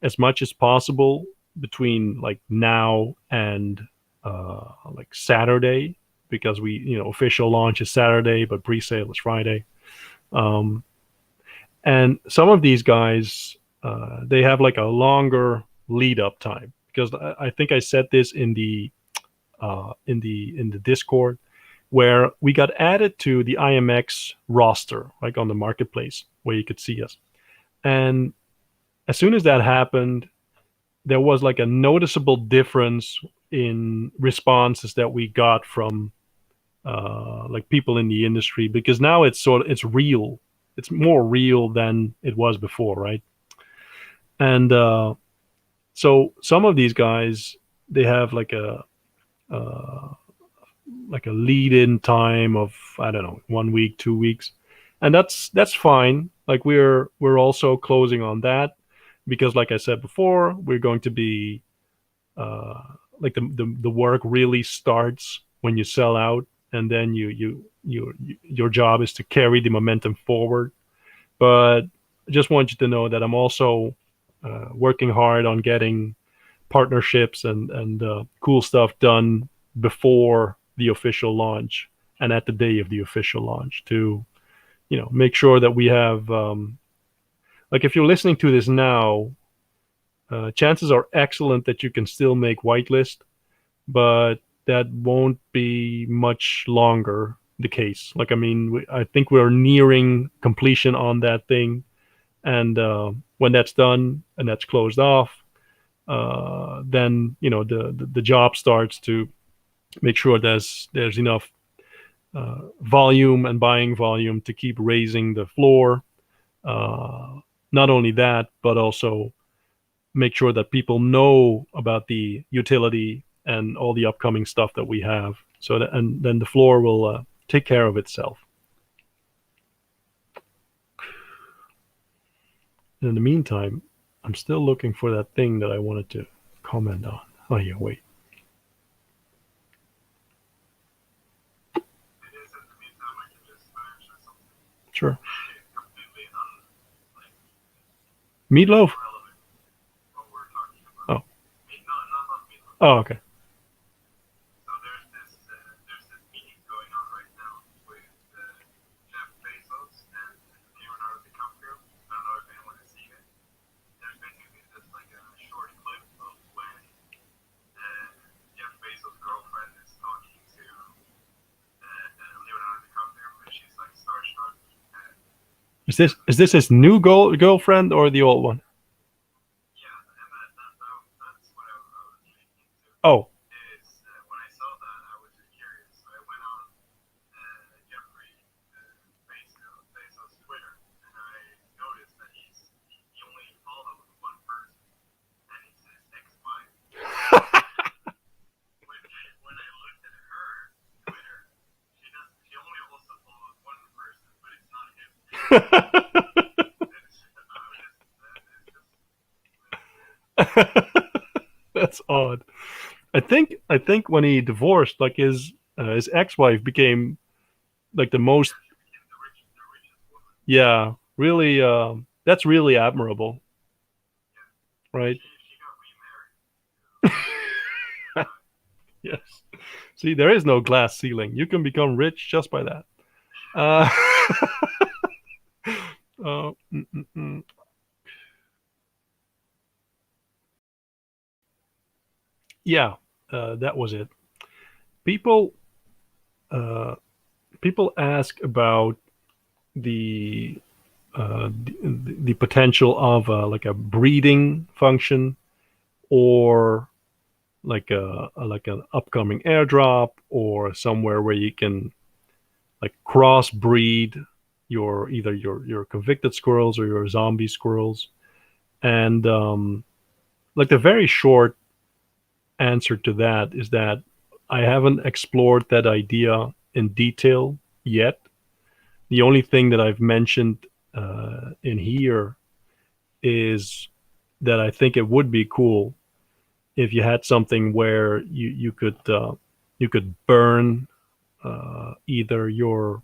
as much as possible between like now and like Saturday, because we official launch is Saturday but pre-sale is Friday. Um, and some of these guys they have like a longer lead up time, because I think I said this in the Discord, where we got added to the IMx roster, like on the marketplace where you could see us. And as soon as that happened, there was like a noticeable difference in responses that we got from like people in the industry, because now it's real. It's more real than it was before, right? And so some of these guys, they have uh, like a lead in time of, I don't know, 1 week, 2 weeks, and that's fine. Like we're also closing on that, because like I said before, we're going to be uh, like the work really starts when you sell out, and then your job is to carry the momentum forward. But I just want you to know that I'm also working hard on getting partnerships and cool stuff done before the official launch and at the day of the official launch, to make sure that we have like, if you're listening to this now, chances are excellent that you can still make whitelist, but that won't be much longer the case. Like, I mean, I think we're nearing completion on that thing, and when that's done and that's closed off, then the job starts to make sure there's enough volume and buying volume to keep raising the floor. Uh, Not only that, but also make sure that people know about the utility and all the upcoming stuff that we have. So that, and then the floor will take care of itself. In the meantime, I'm still looking for that thing that I wanted to comment on. Oh yeah, wait. Sure. Meatloaf. Oh. Oh, okay. Is this his new girlfriend or the old one? Oh, that's odd. I think when he divorced, like his ex-wife became like the most. Yeah, really. That's really admirable, right? Yes. See, there is no glass ceiling. You can become rich just by that. Uh, mm, mm, mm. Yeah, that was it. People, uh, people ask about the the potential of like a breeding function or like an upcoming airdrop or somewhere where you can like crossbreed your either your convicted squirrels or your zombie squirrels. And like the very short answer to that is that I haven't explored that idea in detail yet. The only thing that I've mentioned in here is that I think it would be cool if you had something where you could burn either your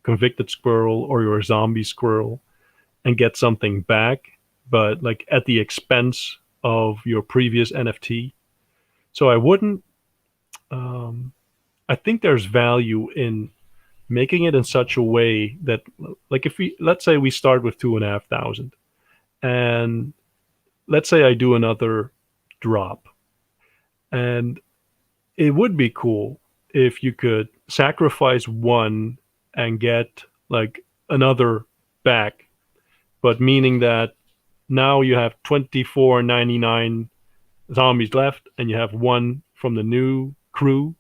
convicted squirrel or your zombie squirrel and get something back, but like at the expense of your previous NFT. So I wouldn't. Um, I think there's value in making it in such a way that, like, if we let's say we start with 2,500, and let's say I do another drop, and it would be cool if you could sacrifice one and get like another back, but meaning that now you have 24.99 zombies left and you have one from the new crew.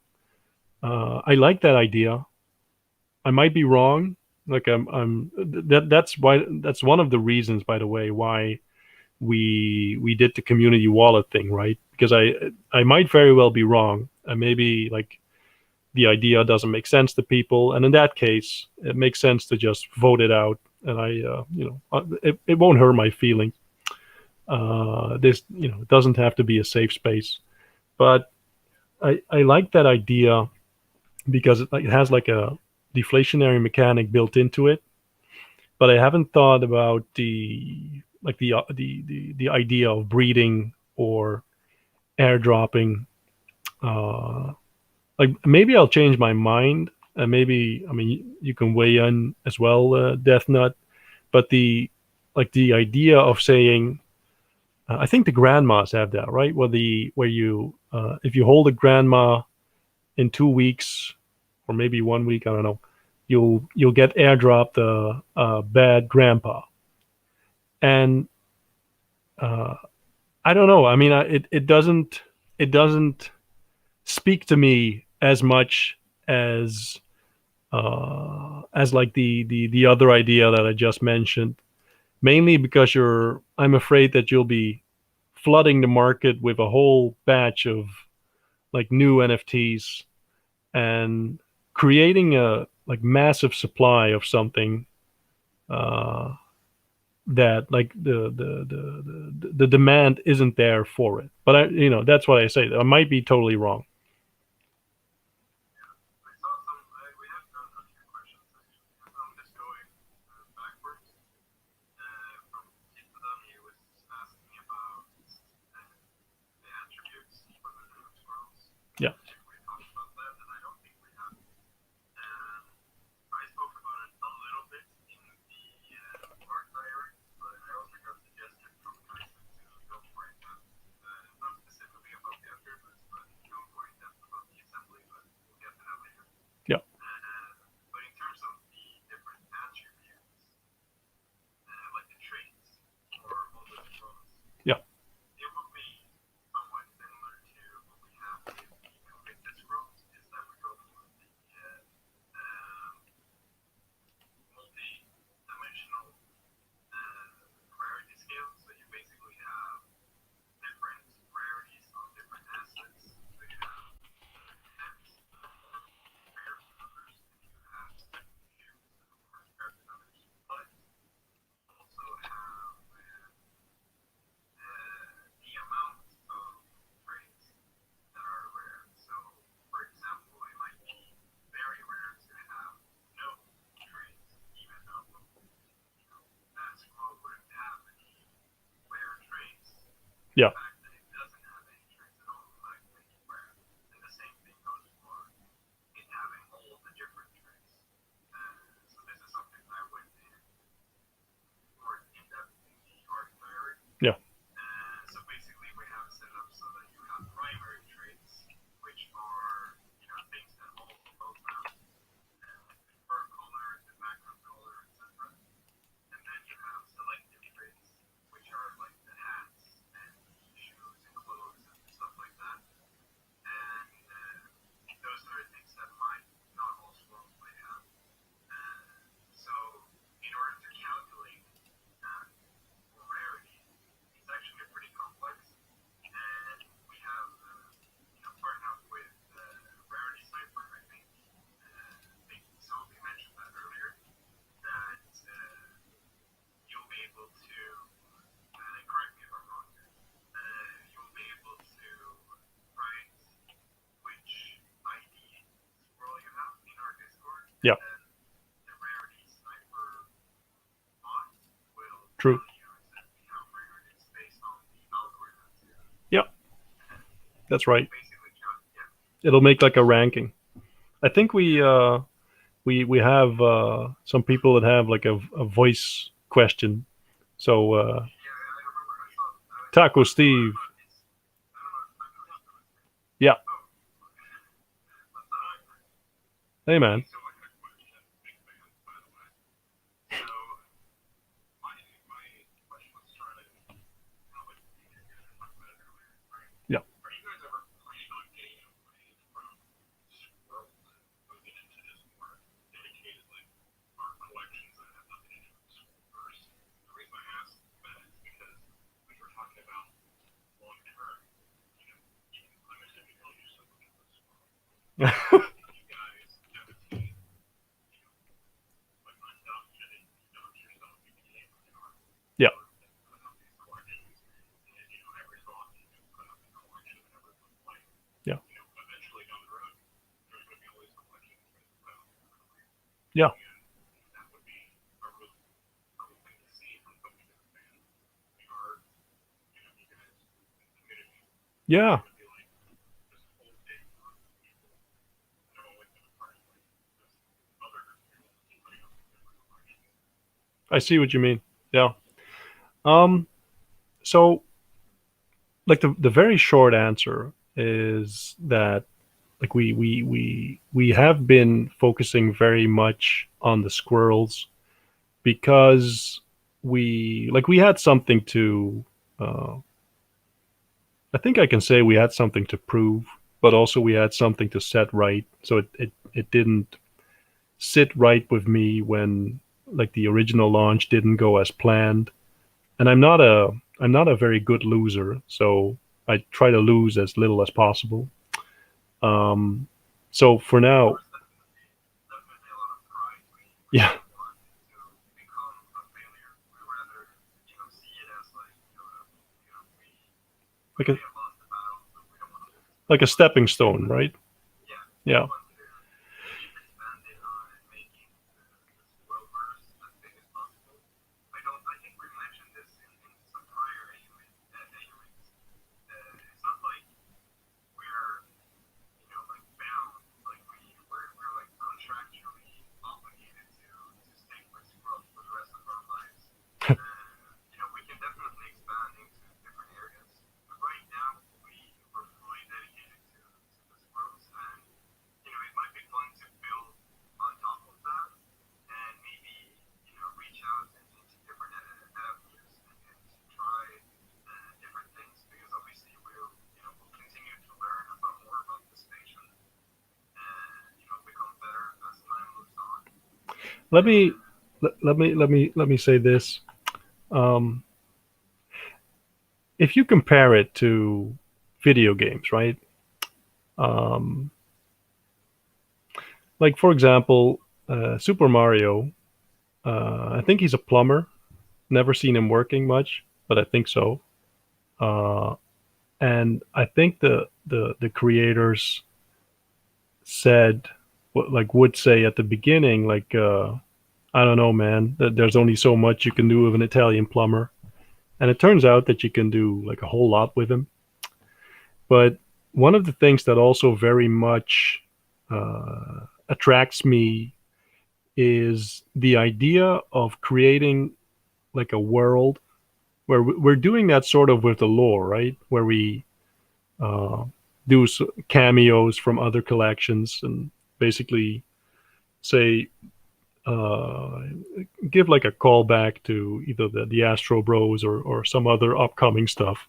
I like that idea. I might be wrong. Like that's one of the reasons, by the way, why we did the community wallet thing, right? Because I might very well be wrong. And maybe like the idea doesn't make sense to people, and in that case, it makes sense to just vote it out. And it won't hurt my feelings. This it doesn't have to be a safe space, but I like that idea because it has like a deflationary mechanic built into it. But I haven't thought about the idea of breeding or airdropping. Uh, like maybe I'll change my mind. Maybe I mean you can weigh in as well, Death Nut. But the idea of saying, I think the grandmas have that, right? Where you if you hold a grandma in 2 weeks or maybe 1 week, I don't know, you'll get airdropped a bad grandpa. And uh, I don't know. I mean, it doesn't speak to me as much as like the other idea that I just mentioned. Mainly because I'm afraid that you'll be flooding the market with a whole batch of like new NFTs and creating a like massive supply of something uh, that like the demand isn't there for it. But that's what I say. I might be totally wrong. Yeah. Yeah. Yeah. Yeah. True. Yeah. That's right. It'll make like a ranking. I think we have some people that have like a voice question. So Taco Steve. Yeah. Hey man. Yeah. Yeah. Yeah. Yeah. Yeah. I see what you mean. Yeah. Um. So like the very short answer is that like we have been focusing very much on the squirrels because we had something to uh, I think I can say we had something to prove, but also we had something to set right. So it didn't sit right with me when like the original launch didn't go as planned. And I'm not a very good loser, so I try to lose as little as possible. Um, so for now, yeah, like a stepping stone, right? Yeah, let me let me say this. Um, if you compare it to video games, right? Um, like for example, Super Mario. I think he's a plumber. Never seen him working much, but I think so. Uh, and I think the creators said what like would say at the beginning like I don't know man, that there's only so much you can do with an Italian plumber. And it turns out that you can do like a whole lot with him. But one of the things that also very much attracts me is the idea of creating like a world where we're doing that sort of with the lore, right? Where we uh, do cameos from other collections and basically say, uh, give like a callback to either the Astro Bros or some other upcoming stuff.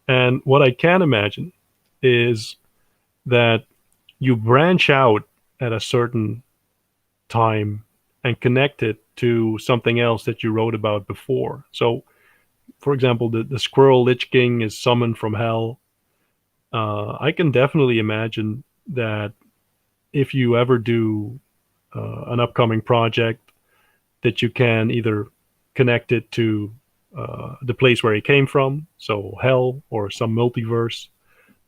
And what I can imagine is that you branch out at a certain time and connect it to something else that you wrote about before. So, for example, the Squirrel Lich King is summoned from hell. I can definitely imagine that if you ever do an upcoming project, that you can either connect it to the place where he came from, so hell or some multiverse.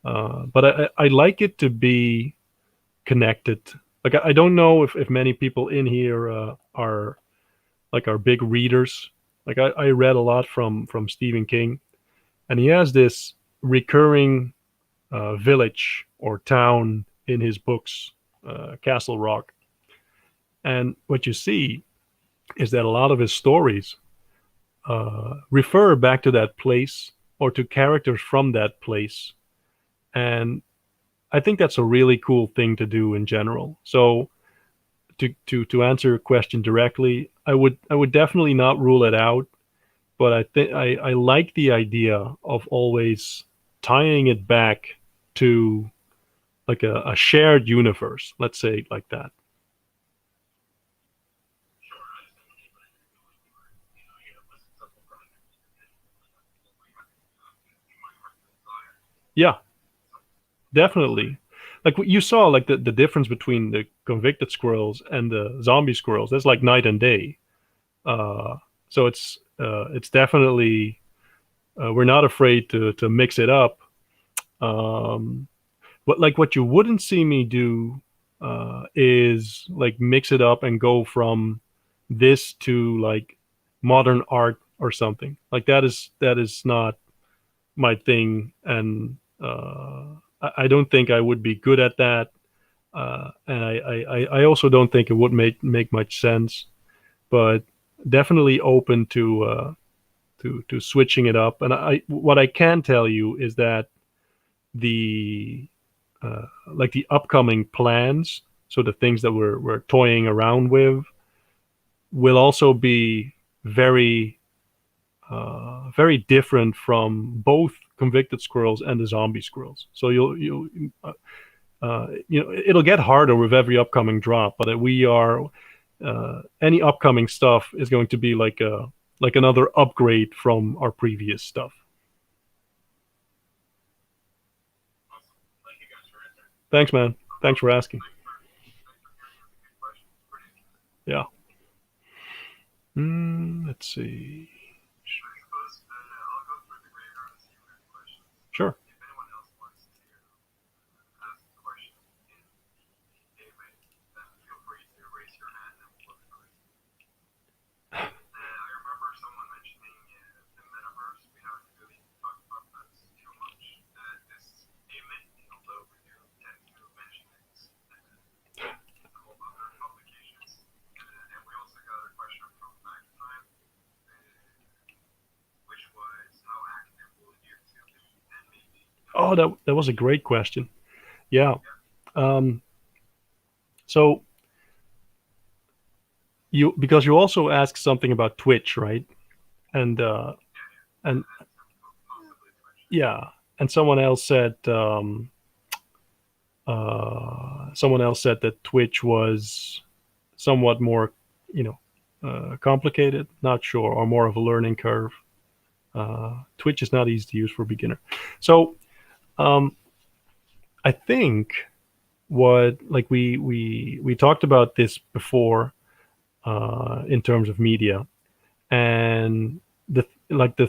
But I like it to be connected. Like I don't know if many people in here are like are big readers. Like I read a lot from Stephen King, and he has this recurring village or town in his books, Castle Rock. And what you see is that a lot of his stories refer back to that place or to characters from that place. And I think that's a really cool thing to do in general. So to answer your question directly, I would definitely not rule it out, but I think I like the idea of always tying it back to like a shared universe, let's say it like that. Yeah, definitely. Like what you saw, like the difference between the convicted squirrels and the zombie squirrels. That's like night and day. So it's definitely we're not afraid to mix it up. Um, what you wouldn't see me do is like mix it up and go from this to like modern art or something. Like that is not my thing, and I don't think I would be good at that. And I also don't think it would make much sense. But definitely open to switching it up. And I what I can tell you is that the like the upcoming plans, so the things that we're toying around with, will also be very very different from both convicted squirrels and the zombie squirrels. So it'll get harder with every upcoming drop, but we are any upcoming stuff is going to be like another upgrade from our previous stuff. Thanks, man. Thanks for asking. Yeah. Let's see. Sure. Oh, that was a great question. Yeah. Um, so you because you also asked something about Twitch, right? And and yeah, and someone else said that Twitch was somewhat more, you know, complicated. Not sure, or more of a learning curve. Twitch is not easy to use for a beginner. So um, I think what like we talked about this before in terms of media, and the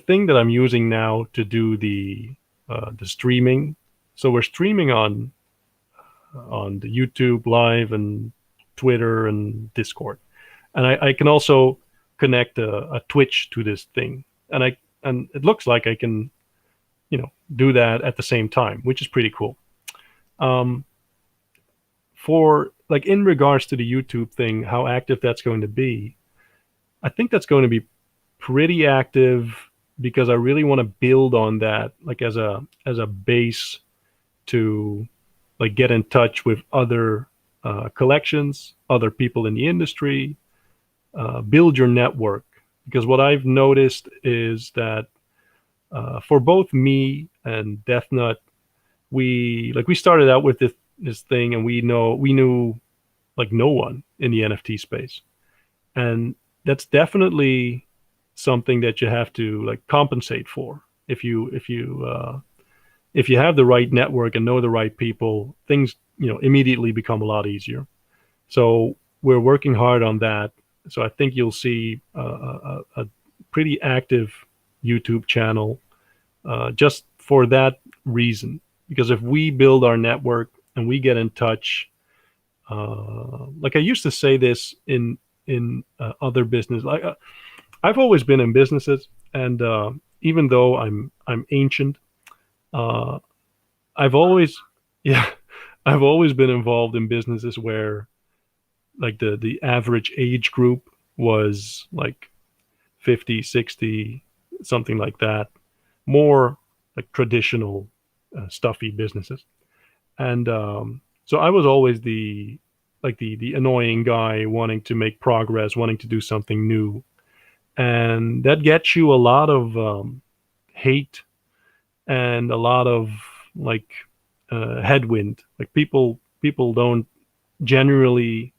thing that I'm using now to do the streaming. So we're streaming on the YouTube live and Twitter and Discord, and I can also connect a Twitch to this thing, and and it looks like I can, do that at the same time, which is pretty cool. Um, for like in regards to the YouTube thing, how active that's going to be, I think that's going to be pretty active because I really want to build on that, like as a base to like get in touch with other collections, other people in the industry, build your network. Because what I've noticed is that for both me and Death Nut, we started out with this thing, and we knew like no one in the NFT space, and that's definitely something that you have to like compensate for. If you have the right network and know the right people, things immediately become a lot easier. So we're working hard on that. So I think you'll see a pretty active YouTube channel just for that reason. Because if we build our network and we get in touch, like I used to say this in other business, like I've always been in businesses, and even though I'm ancient, uh, I've always yeah, I've always been involved in businesses where like the average age group was like 50, 60, something like that, more like traditional stuffy businesses. And so I was always the annoying guy wanting to make progress, wanting to do something new, and that gets you a lot of hate and a lot of like headwind. Like people don't generally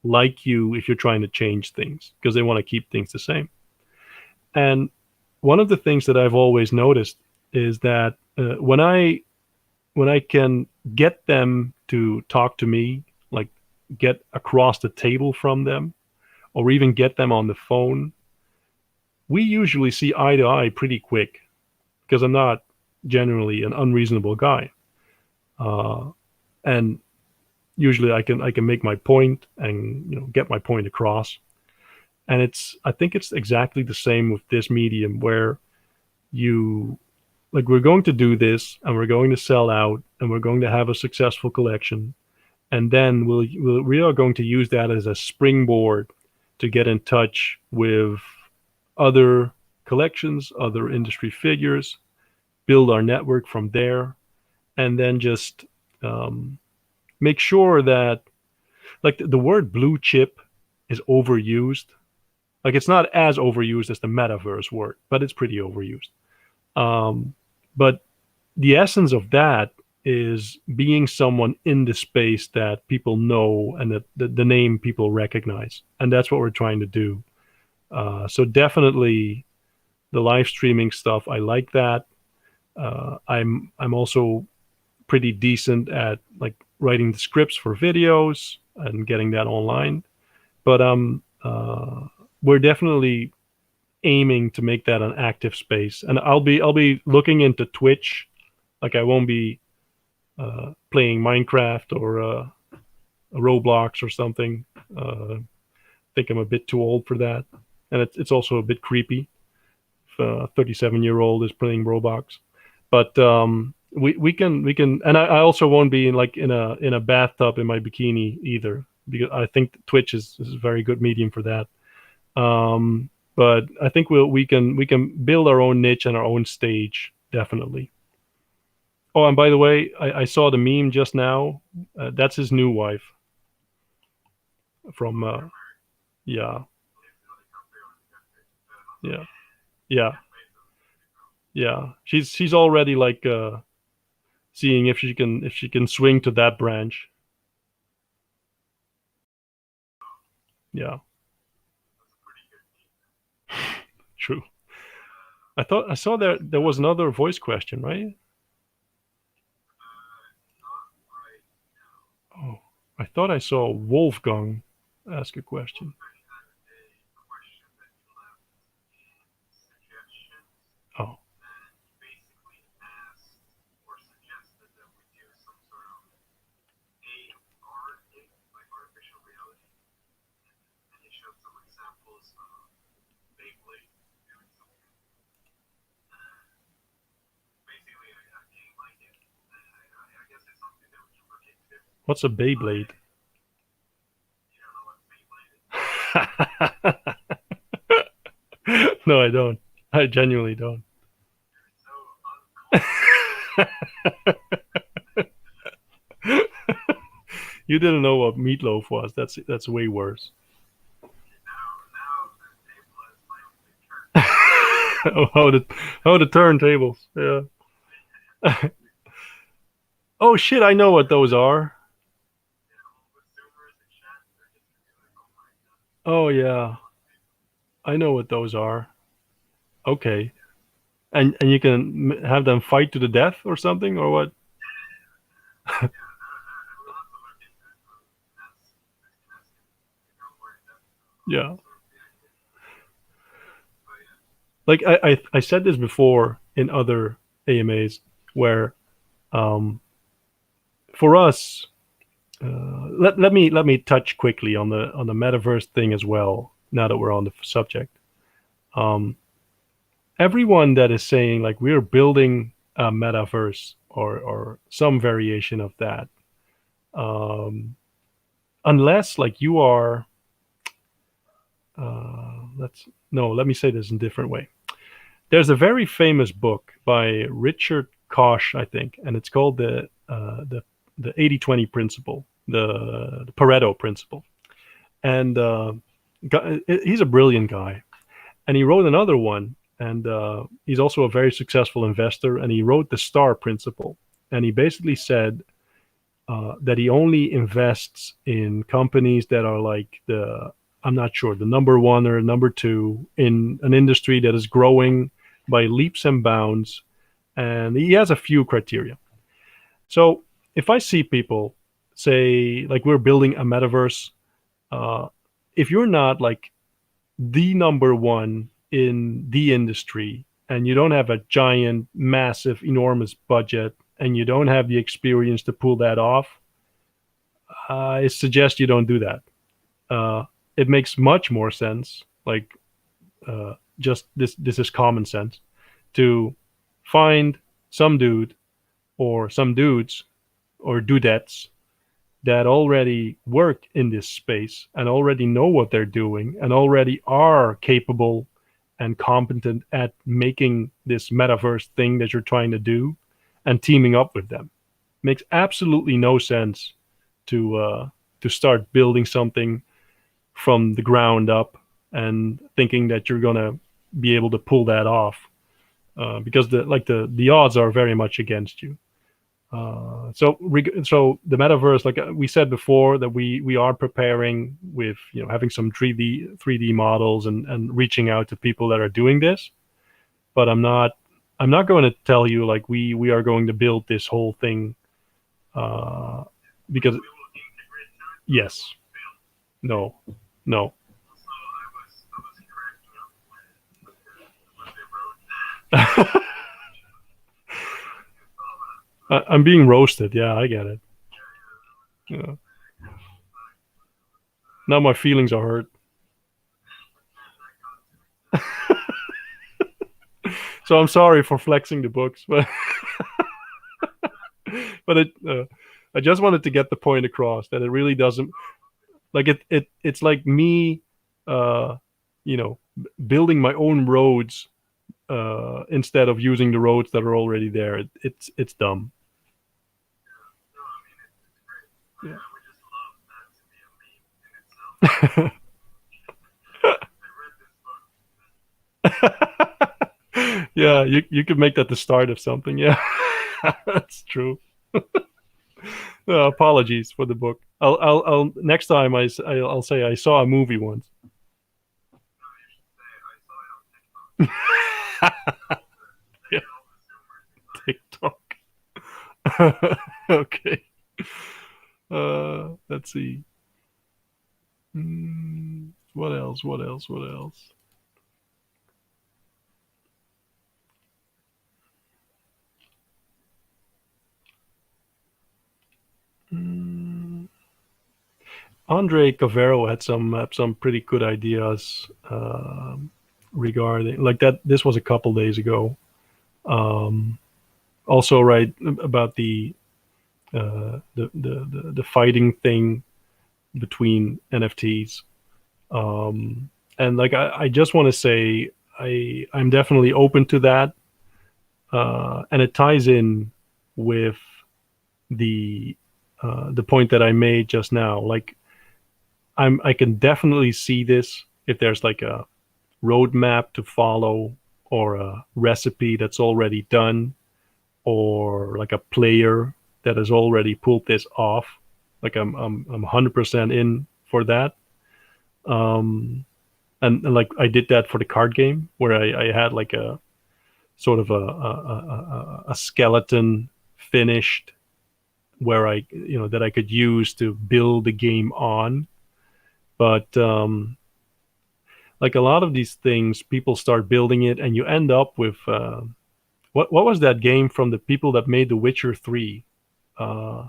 like you if you're trying to change things because they want to keep things the same. And one of the things that I've always noticed is that when I can get them to talk to me, like get across the table from them, or even get them on the phone, we usually see eye to eye pretty quick because I'm not generally an unreasonable guy, uh, and usually I can make my point and get my point across. And I think it's exactly the same with this medium where you like we're going to do this and we're going to sell out and we're going to have a successful collection, and then we are going to use that as a springboard to get in touch with other collections, other industry figures, build our network from there, and then just um, make sure that like the word blue chip is overused. Like it's not as overused as the metaverse word, but it's pretty overused. But the essence of that is being someone in the space that people know and that the name people recognize, and that's what we're trying to do. So definitely the live streaming stuff, I like that. I'm also pretty decent at like writing the scripts for videos and getting that online. But we're definitely aiming to make that an active space, and I'll be looking into Twitch. Like I won't be playing Minecraft or Roblox or something. I think I'm a bit too old for that, and it's also a bit creepy if a 37-year-old is playing Roblox. But we can, and I also won't be in a bathtub in my bikini either because I think Twitch is a very good medium for that. Um, but I think we can build our own niche and our own stage definitely. Oh, and by the way, I saw the meme just now. That's his new wife from yeah, yeah, yeah, yeah. She's already like seeing if she can swing to that branch. Yeah, true. I thought I saw there was another voice question, right? Oh, I thought I saw Wolfgang ask a question. Oh, What's a Beyblade? No, I don't. I genuinely don't. You didn't know what meatloaf was. That's way worse. how the how the turntables? Yeah. Oh shit! I know what those are. Oh yeah, I know what those are. Okay, and you can have them fight to the death or something or what? Yeah. Like I said this before in other AMAs where um, for us, let me touch quickly on the metaverse thing as well. Now that we're on the subject, um, everyone that is saying like we're building a metaverse or some variation of that, um, unless like you are, let's no, let me say this in a different way. There's a very famous book by Richard Koch, I think, and it's called the 80-20 principle, the Pareto principle. And he's a brilliant guy. And he wrote another one, and he's also a very successful investor. And he wrote the Star Principle, and he basically said that he only invests in companies that are like the I'm not sure the number one or number two in an industry that is growing by leaps and bounds. And he has a few criteria. So if I see people say like we're building a metaverse, uh, if you're not like the number one in the industry and you don't have a giant, massive, enormous budget and you don't have the experience to pull that off, I suggest you don't do that. Uh, it makes much more sense. Like just this is common sense to find some dude or some dudes or dudettes that already work in this space and already know what they're doing and already are capable and competent at making this metaverse thing that you're trying to do and teaming up with them. Makes absolutely no sense to start building something from the ground up and thinking that you're gonna be able to pull that off because the odds are very much against you. So the metaverse, like we said before, that we are preparing with having some 3D models and reaching out to people that are doing this. But I'm not going to tell you like we are going to build this whole thing uh, because yes, no, no. I'm being roasted. Yeah, I get it. Yeah. Now my feelings are hurt. So I'm sorry for flexing the books, but I just wanted to get the point across that it really doesn't like it's like me uh you know building my own roads instead of using the roads that are already there. It's dumb. Yeah. Yeah, you could make that the start of something. Yeah. That's true. Apologies for the book. I'll next time I'll say I saw a movie once. Yeah, TikTok. Okay. Let's see. What else? What else? What else? Mm, Andre Cavero had some pretty good ideas regarding like that. This was a couple days ago. Um, Also, right about the fighting thing between NFTs. Um, and like I just want to say I'm definitely open to that, and it ties in with the point that I made just now. Like I can definitely see this if there's like a roadmap to follow or a recipe that's already done or like a player that has already pulled this off. Like I'm 100% in for that. And like I did that for the card game where I had like a sort of a skeleton finished where that I could use to build the game on. But like a lot of these things, people start building it, and you end up with what was that game from the people that made The Witcher 3? Uh,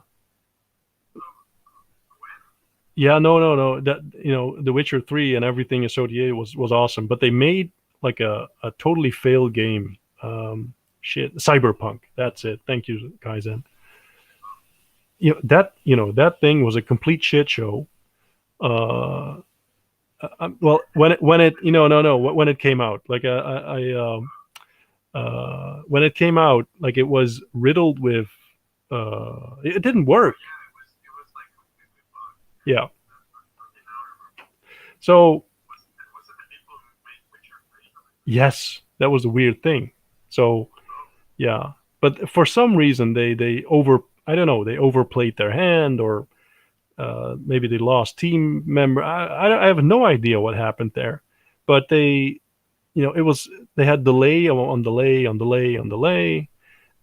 yeah, no. That The Witcher 3 and everything associated was awesome, but they made like a totally failed game. Shit, Cyberpunk. That's it. Thank you, Kaizen. That thing was a complete shit show. Uh, well, when it no when it came out, like when it came out, like it was riddled with it didn't work. Yeah. So yes, that was a weird thing. So yeah, but for some reason they over I don't know they overplayed their hand or maybe they lost team member. I have no idea what happened there, but it was they had delay on delay on delay on delay,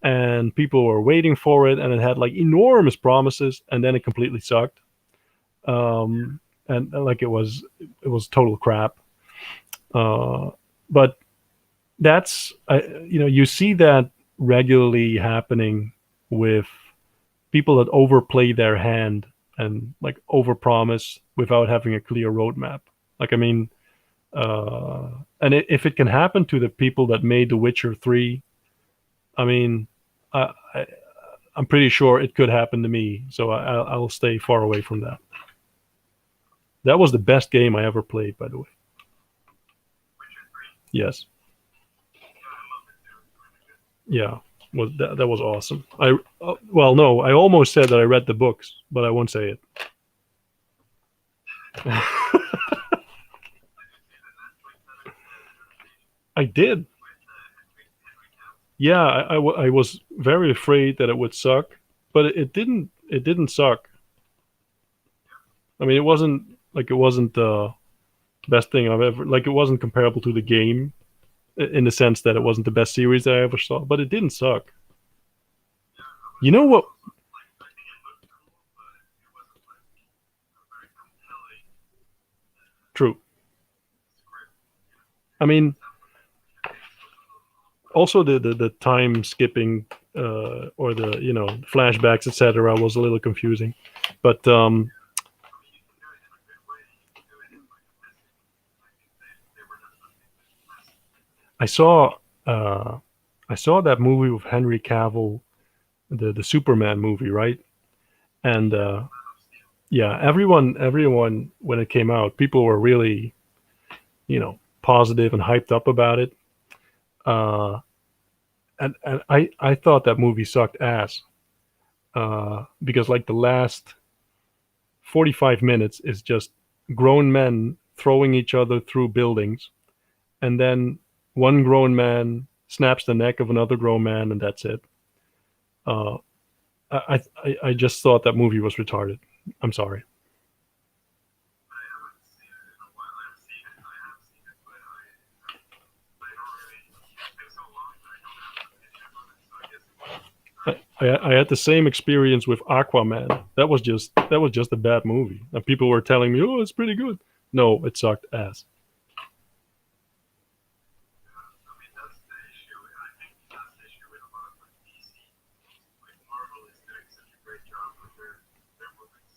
and people were waiting for it, and it had like enormous promises, and then it completely sucked. And like it was total crap. Uh, but you see that regularly happening with people that overplay their hand and like overpromise without having a clear roadmap. Like I mean, if it can happen to the people that made The Witcher 3, I mean, I I'm pretty sure it could happen to me. So I'll stay far away from that. That was the best game I ever played, by the way. Yes. Yeah. That was awesome. Well, no, I almost said that I read the books, but I won't say it. I did. Yeah, I was very afraid that it would suck, but it didn't. It didn't suck. I mean, it wasn't the best thing I've ever like. It wasn't comparable to the game in the sense that it wasn't the best series that I ever saw, but it didn't suck. You know what? True. I mean, also the time skipping or the flashbacks etc. was a little confusing, but I saw uh, I saw that movie with Henry Cavill, the Superman movie, right? And yeah, everyone when it came out, people were really positive and hyped up about it. Uh, and I thought that movie sucked ass because like the last 45 minutes is just grown men throwing each other through buildings, and then one grown man snaps the neck of another grown man, and that's it. Uh, I just thought that movie was retarded. I'm sorry. I had the same experience with Aquaman. That was just a bad movie, and people were telling me, "Oh, it's pretty good." No, it sucked ass.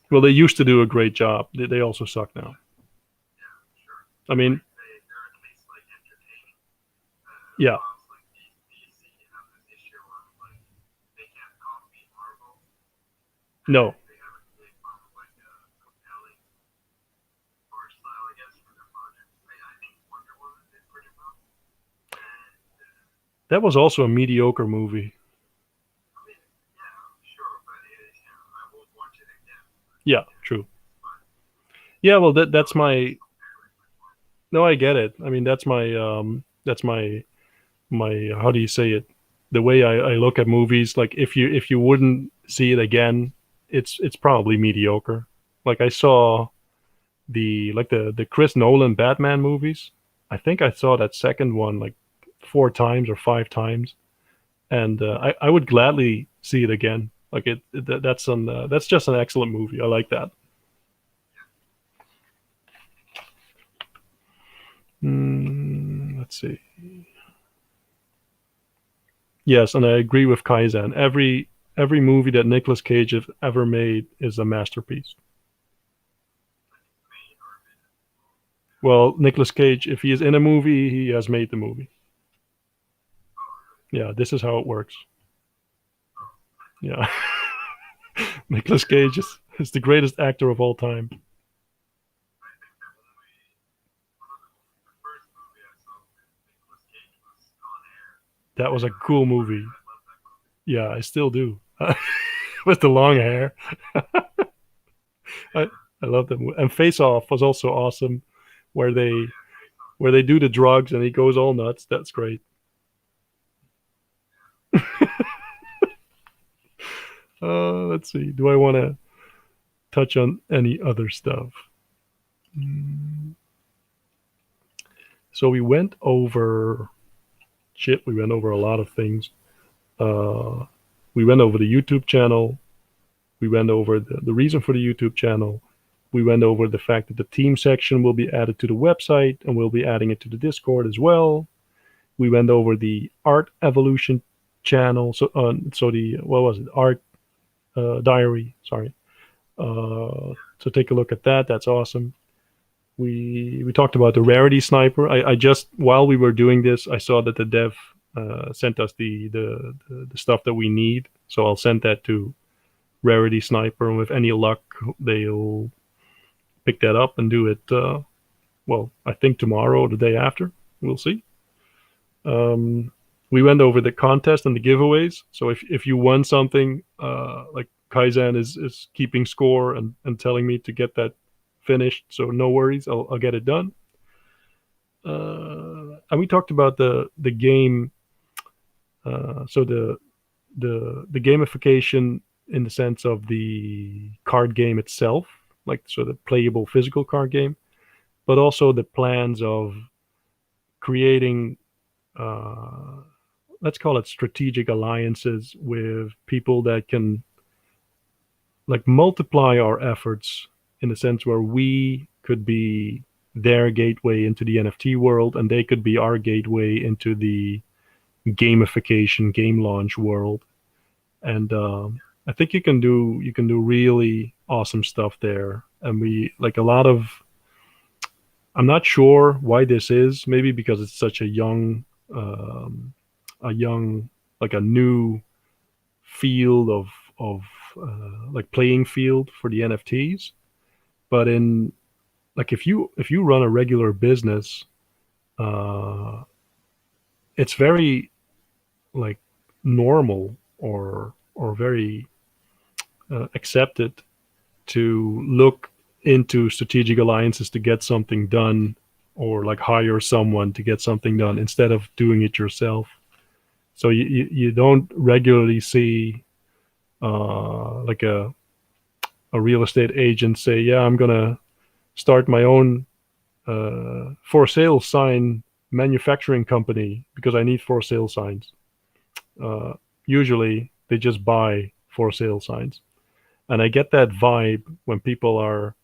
Well, they used to do a great job. They also suck now. I mean, yeah, No. That was also a mediocre movie. Yeah, true. Yeah, well, that's my. No, I get it. I mean, that's my how do you say it? The way I look at movies, like if you wouldn't see it again, it's probably mediocre. Like I saw the Chris Nolan Batman movies. I think I saw that second one like 4 times or 5 times, and I would gladly see it again. Like that's just an excellent movie. I like that. Let's see. Yes, and I agree with Kaizen. Every movie that Nicolas Cage has ever made is a masterpiece. Well, Nicolas Cage, if he is in a movie, he has made the movie. Yeah, this is how it works. Yeah, Nicolas Cage is the greatest actor of all time. That was a cool movie. Yeah, I still do. With the long hair, I, I love that movie. And Face Off was also awesome, where they do the drugs and he goes all nuts. That's great. Let's see. Do I want to touch on any other stuff? Mm, So we went over shit. We went over a lot of things. Uh, we went over the YouTube channel. We went over the reason for the YouTube channel. We went over the fact that the team section will be added to the website and we'll be adding it to the Discord as well. We went over the art evolution channel. So the what was it? Art diary. Sorry. So take a look at that. That's awesome. We talked about the rarity sniper. I just while we were doing this, I saw that the dev sent us the stuff that we need. So I'll send that to rarity sniper, and with any luck, they'll pick that up and do it. Well, I think tomorrow or the day after. We'll see. Um, we went over the contest and the giveaways. So if you won something, like Kaizen is keeping score and telling me to get that finished. So no worries, I'll get it done. And we talked about the game. So the gamification in the sense of the card game itself, like so the playable physical card game, but also the plans of creating, uh, let's call it strategic alliances with people that can like multiply our efforts in the sense where we could be their gateway into the NFT world and they could be our gateway into the gamification game launch world. And I think you can do really awesome stuff there. And we like a lot of. I'm not sure why this is. Maybe because it's such a young, like a new field of like playing field for the NFTs. But in like if you run a regular business, uh, it's very like normal or very accepted to look into strategic alliances to get something done or like hire someone to get something done instead of doing it yourself. So you don't regularly see like a real estate agent say, yeah, I'm going to start my own for sale sign manufacturing company because I need for sale signs. Uh, Usually they just buy for sale signs. And I get that vibe when people are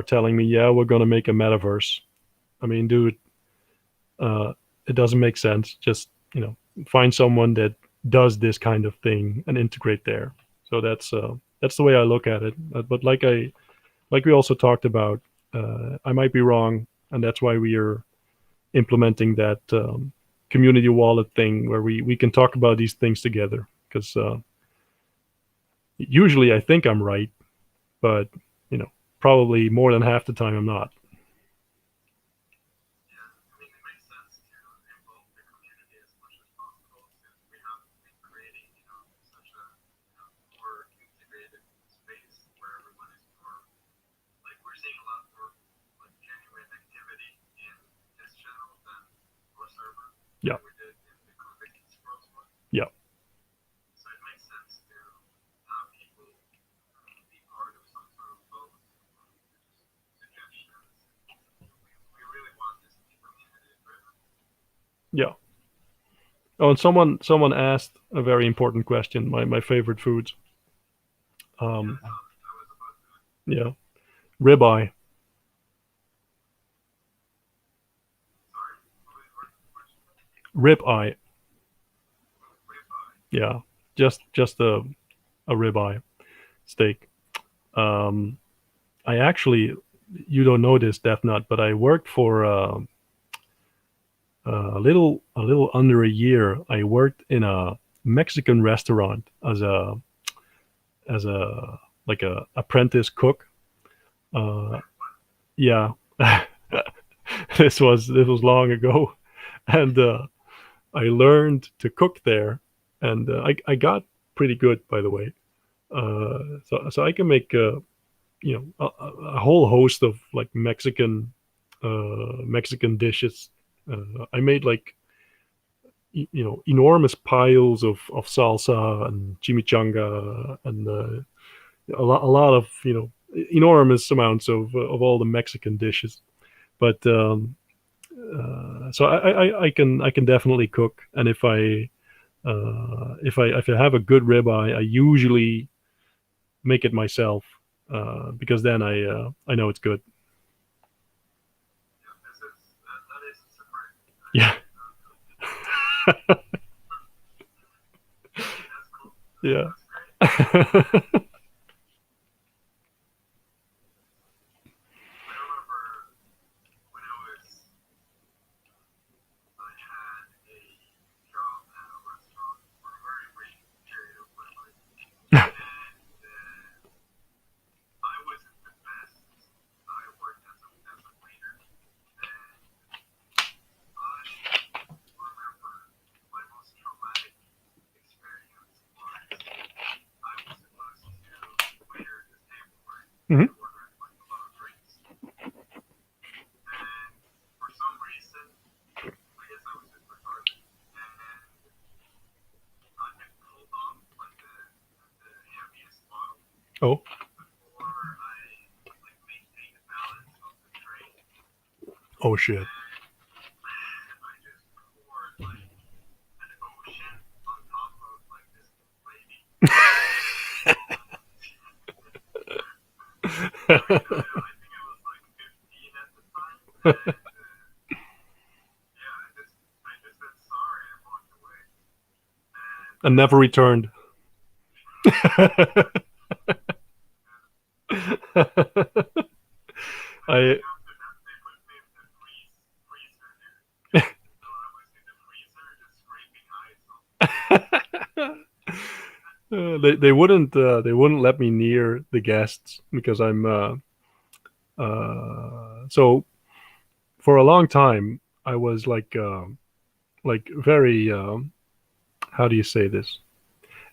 telling me, yeah, we're going to make a metaverse. I mean, dude, it doesn't make sense. Just, find someone that does this kind of thing and integrate there. So that's the way I look at it. But like we also talked about, I might be wrong, and that's why we are implementing that community wallet thing where we can talk about these things together. Because Usually, I think I'm right, but you know, probably more than half the time I'm not. Yeah, yeah. Yeah. Oh, and someone asked a very important question. My favorite foods. Um, yeah, ribeye. Ribeye. Yeah, just a ribeye steak. Um, I actually, you don't know this, Death Nut, but I worked for a little under a year. I worked in a Mexican restaurant as a like a apprentice cook. Uh, yeah, this was long ago, and I learned to cook there, and I got pretty good, by the way. So I can make a whole host of like Mexican dishes. I made like enormous piles of salsa and chimichanga and a lot of enormous amounts of all the Mexican dishes. But so I can definitely cook, and if I have a good ribeye, I usually make it myself because then I know it's good. Yeah, yeah. Mhm. Oh, oh shit. And never returned. I they wouldn't let me near the guests because I'm so for a long time I was like very how do you say this,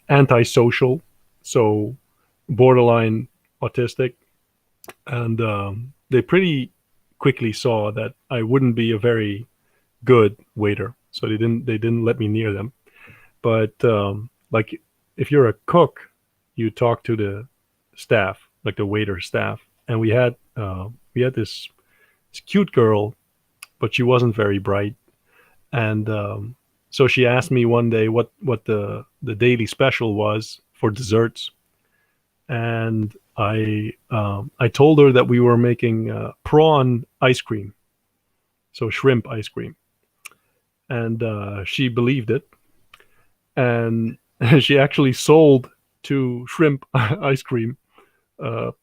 antisocial, so borderline autistic, and they pretty quickly saw that I wouldn't be a very good waiter, so they didn't let me near them. But like if you're a cook, you talk to the staff, like the waiter staff, and we had this cute girl, but she wasn't very bright, and so she asked me one day what the daily special was for desserts, and I told her that we were making prawn ice cream, so shrimp ice cream, and she believed it, and she actually sold two shrimp ice cream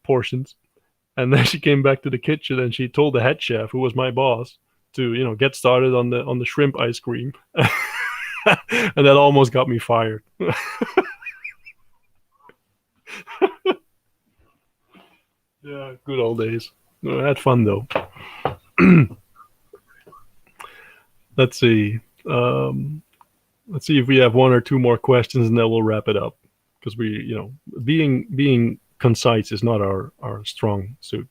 portions, and then she came back to the kitchen and she told the head chef, who was my boss, to get started on the shrimp ice cream, and that almost got me fired. Yeah, good old days. No, I had fun though. Let's see. Um, let's see if we have one or two more questions, and then we'll wrap it up. Because being concise is not our strong suit.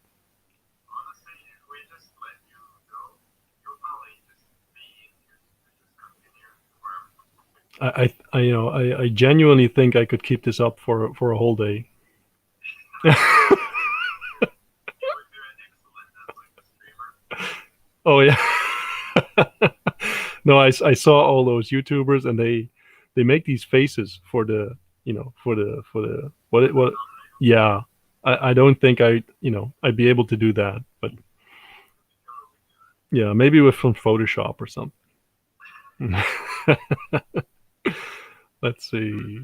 I genuinely think I could keep this up for a whole day. Oh yeah. No, I saw all those YouTubers, and they make these faces for the what. Yeah, I don't think I'd be able to do that, but yeah, maybe with some Photoshop or something. Let's see.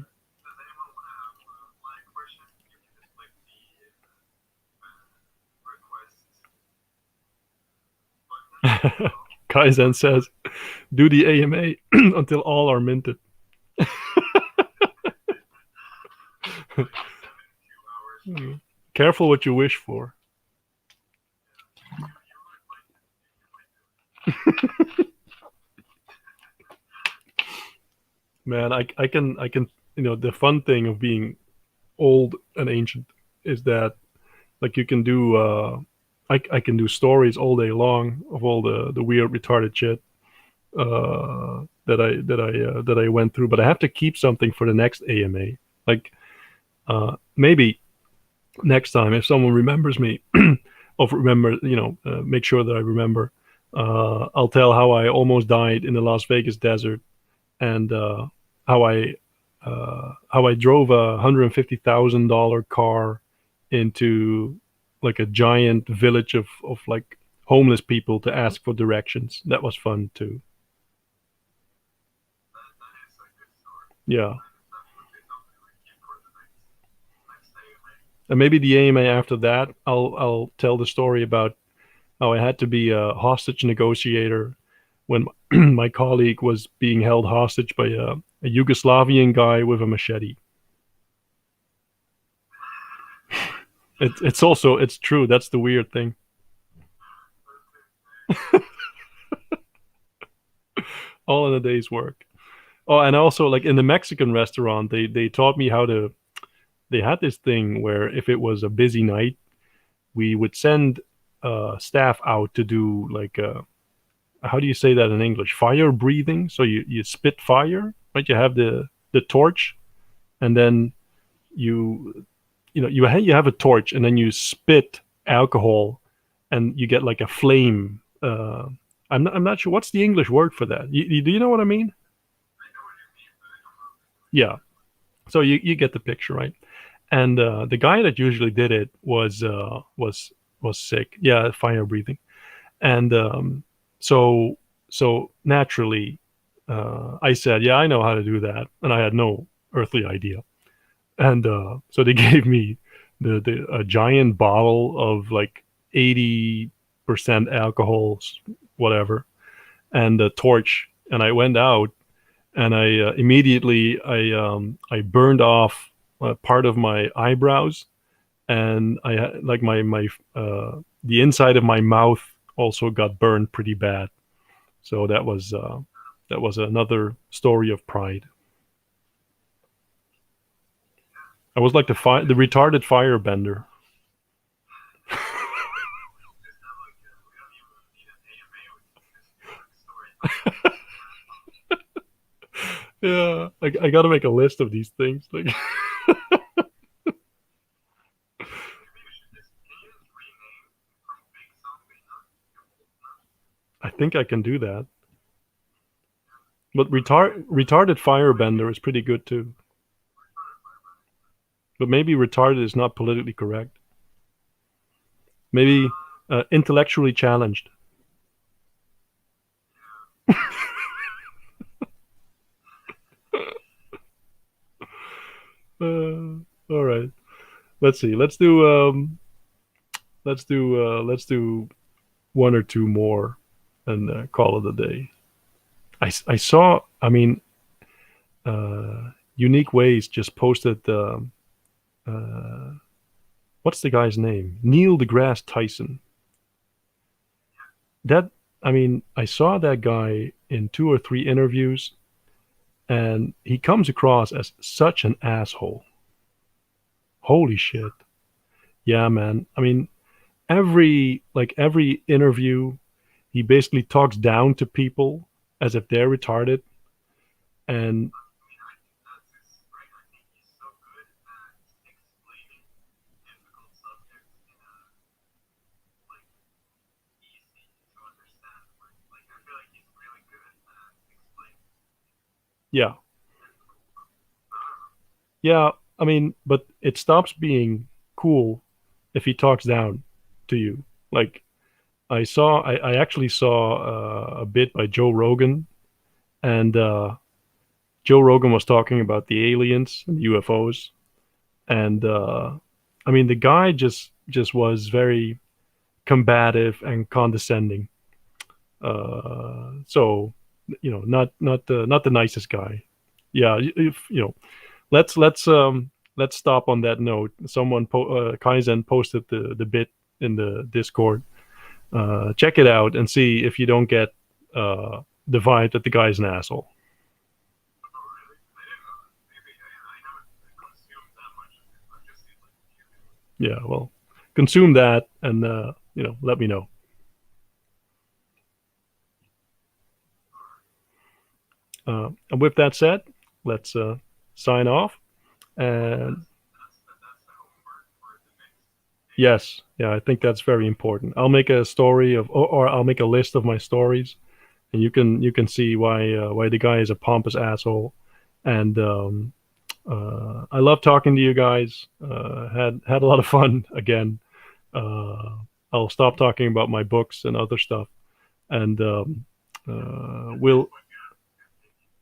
Kaizen says, "Do the AMA until all are minted." Careful what you wish for. Man, I can the fun thing of being old and ancient is that like you can do I can do stories all day long of all the weird retarded shit that I went through, but I have to keep something for the next AMA. Like maybe next time if someone remembers me, or remember make sure that I remember. I'll tell how I almost died in the Las Vegas desert, and how I drove $150,000 car into like a giant village of like homeless people to ask for directions. That was fun too. Yeah, and maybe the AMA after that, I'll tell the story about how I had to be a hostage negotiator when my colleague was being held hostage by a Yugoslavian guy with a machete. It's true. That's the weird thing. All in a day's work. Oh, and also like in the Mexican restaurant, they taught me how to. They had this thing where if it was a busy night, we would send staff out to do like how do you say that in English? Fire breathing. So you spit fire, right? You have the torch, and then you have a torch, and then you spit alcohol, and you get like a flame. I'm not sure what's the English word for that. Do you know what I mean? Yeah. So you get the picture, right? And the guy that usually did it was sick. Yeah, fire breathing. And so so naturally, I said, "Yeah, I know how to do that," and I had no earthly idea. And so they gave me the a giant bottle of like 80% alcohol, whatever, and a torch. And I went out, and I immediately I burned off part of my eyebrows, and I like my the inside of my mouth also got burned pretty bad. So that was another story of pride. I was like the retarded firebender. Yeah, I got to make a list of these things. Like, I think I can do that. But retarded firebender is pretty good too. But maybe retarded is not politically correct. Maybe intellectually challenged. All right. Let's see. Let's do one or two more, and call it a day. I saw. I mean, Unique Ways just posted. what's the guy's name? Neil deGrasse Tyson. That I mean, I saw that guy in two or three interviews, and he comes across as such an asshole. Holy shit. Yeah, man. I mean, every interview, he basically talks down to people as if they're retarded. And yeah, yeah. I mean, but it stops being cool if he talks down to you. Like I actually saw a bit by Joe Rogan, and Joe Rogan was talking about the aliens and the UFOs, and I mean, the guy just was very combative and condescending. So not the nicest guy. Yeah, if let's stop on that note. Kaizen posted the bit in the Discord. Check it out and see if you don't get the vibe that the guy's an asshole. Yeah, well, consume that and let me know. And with that said, let's sign off. And yes, yeah, I think that's very important. I'll make a story or I'll make a list of my stories, and you can see why the guy is a pompous asshole. And I love talking to you guys. Had a lot of fun again. Uh, I'll stop talking about my books and other stuff, and we'll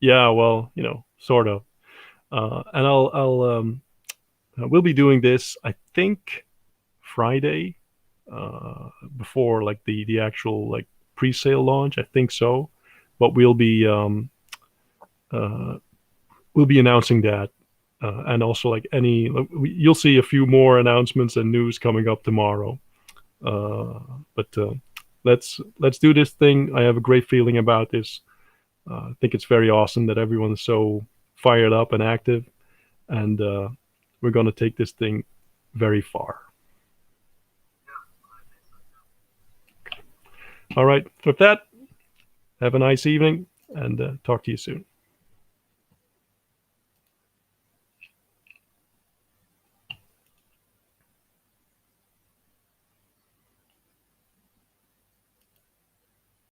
yeah, well, sort of. And we'll be doing this, I think, Friday, before like the actual like pre-sale launch. I think so, but uh, we'll be announcing that, and also like you'll see a few more announcements and news coming up tomorrow. But let's do this thing. I have a great feeling about this. I think it's very awesome that everyone's so fired up and active, and we're going to take this thing very far. All right. With that, have a nice evening, and talk to you soon.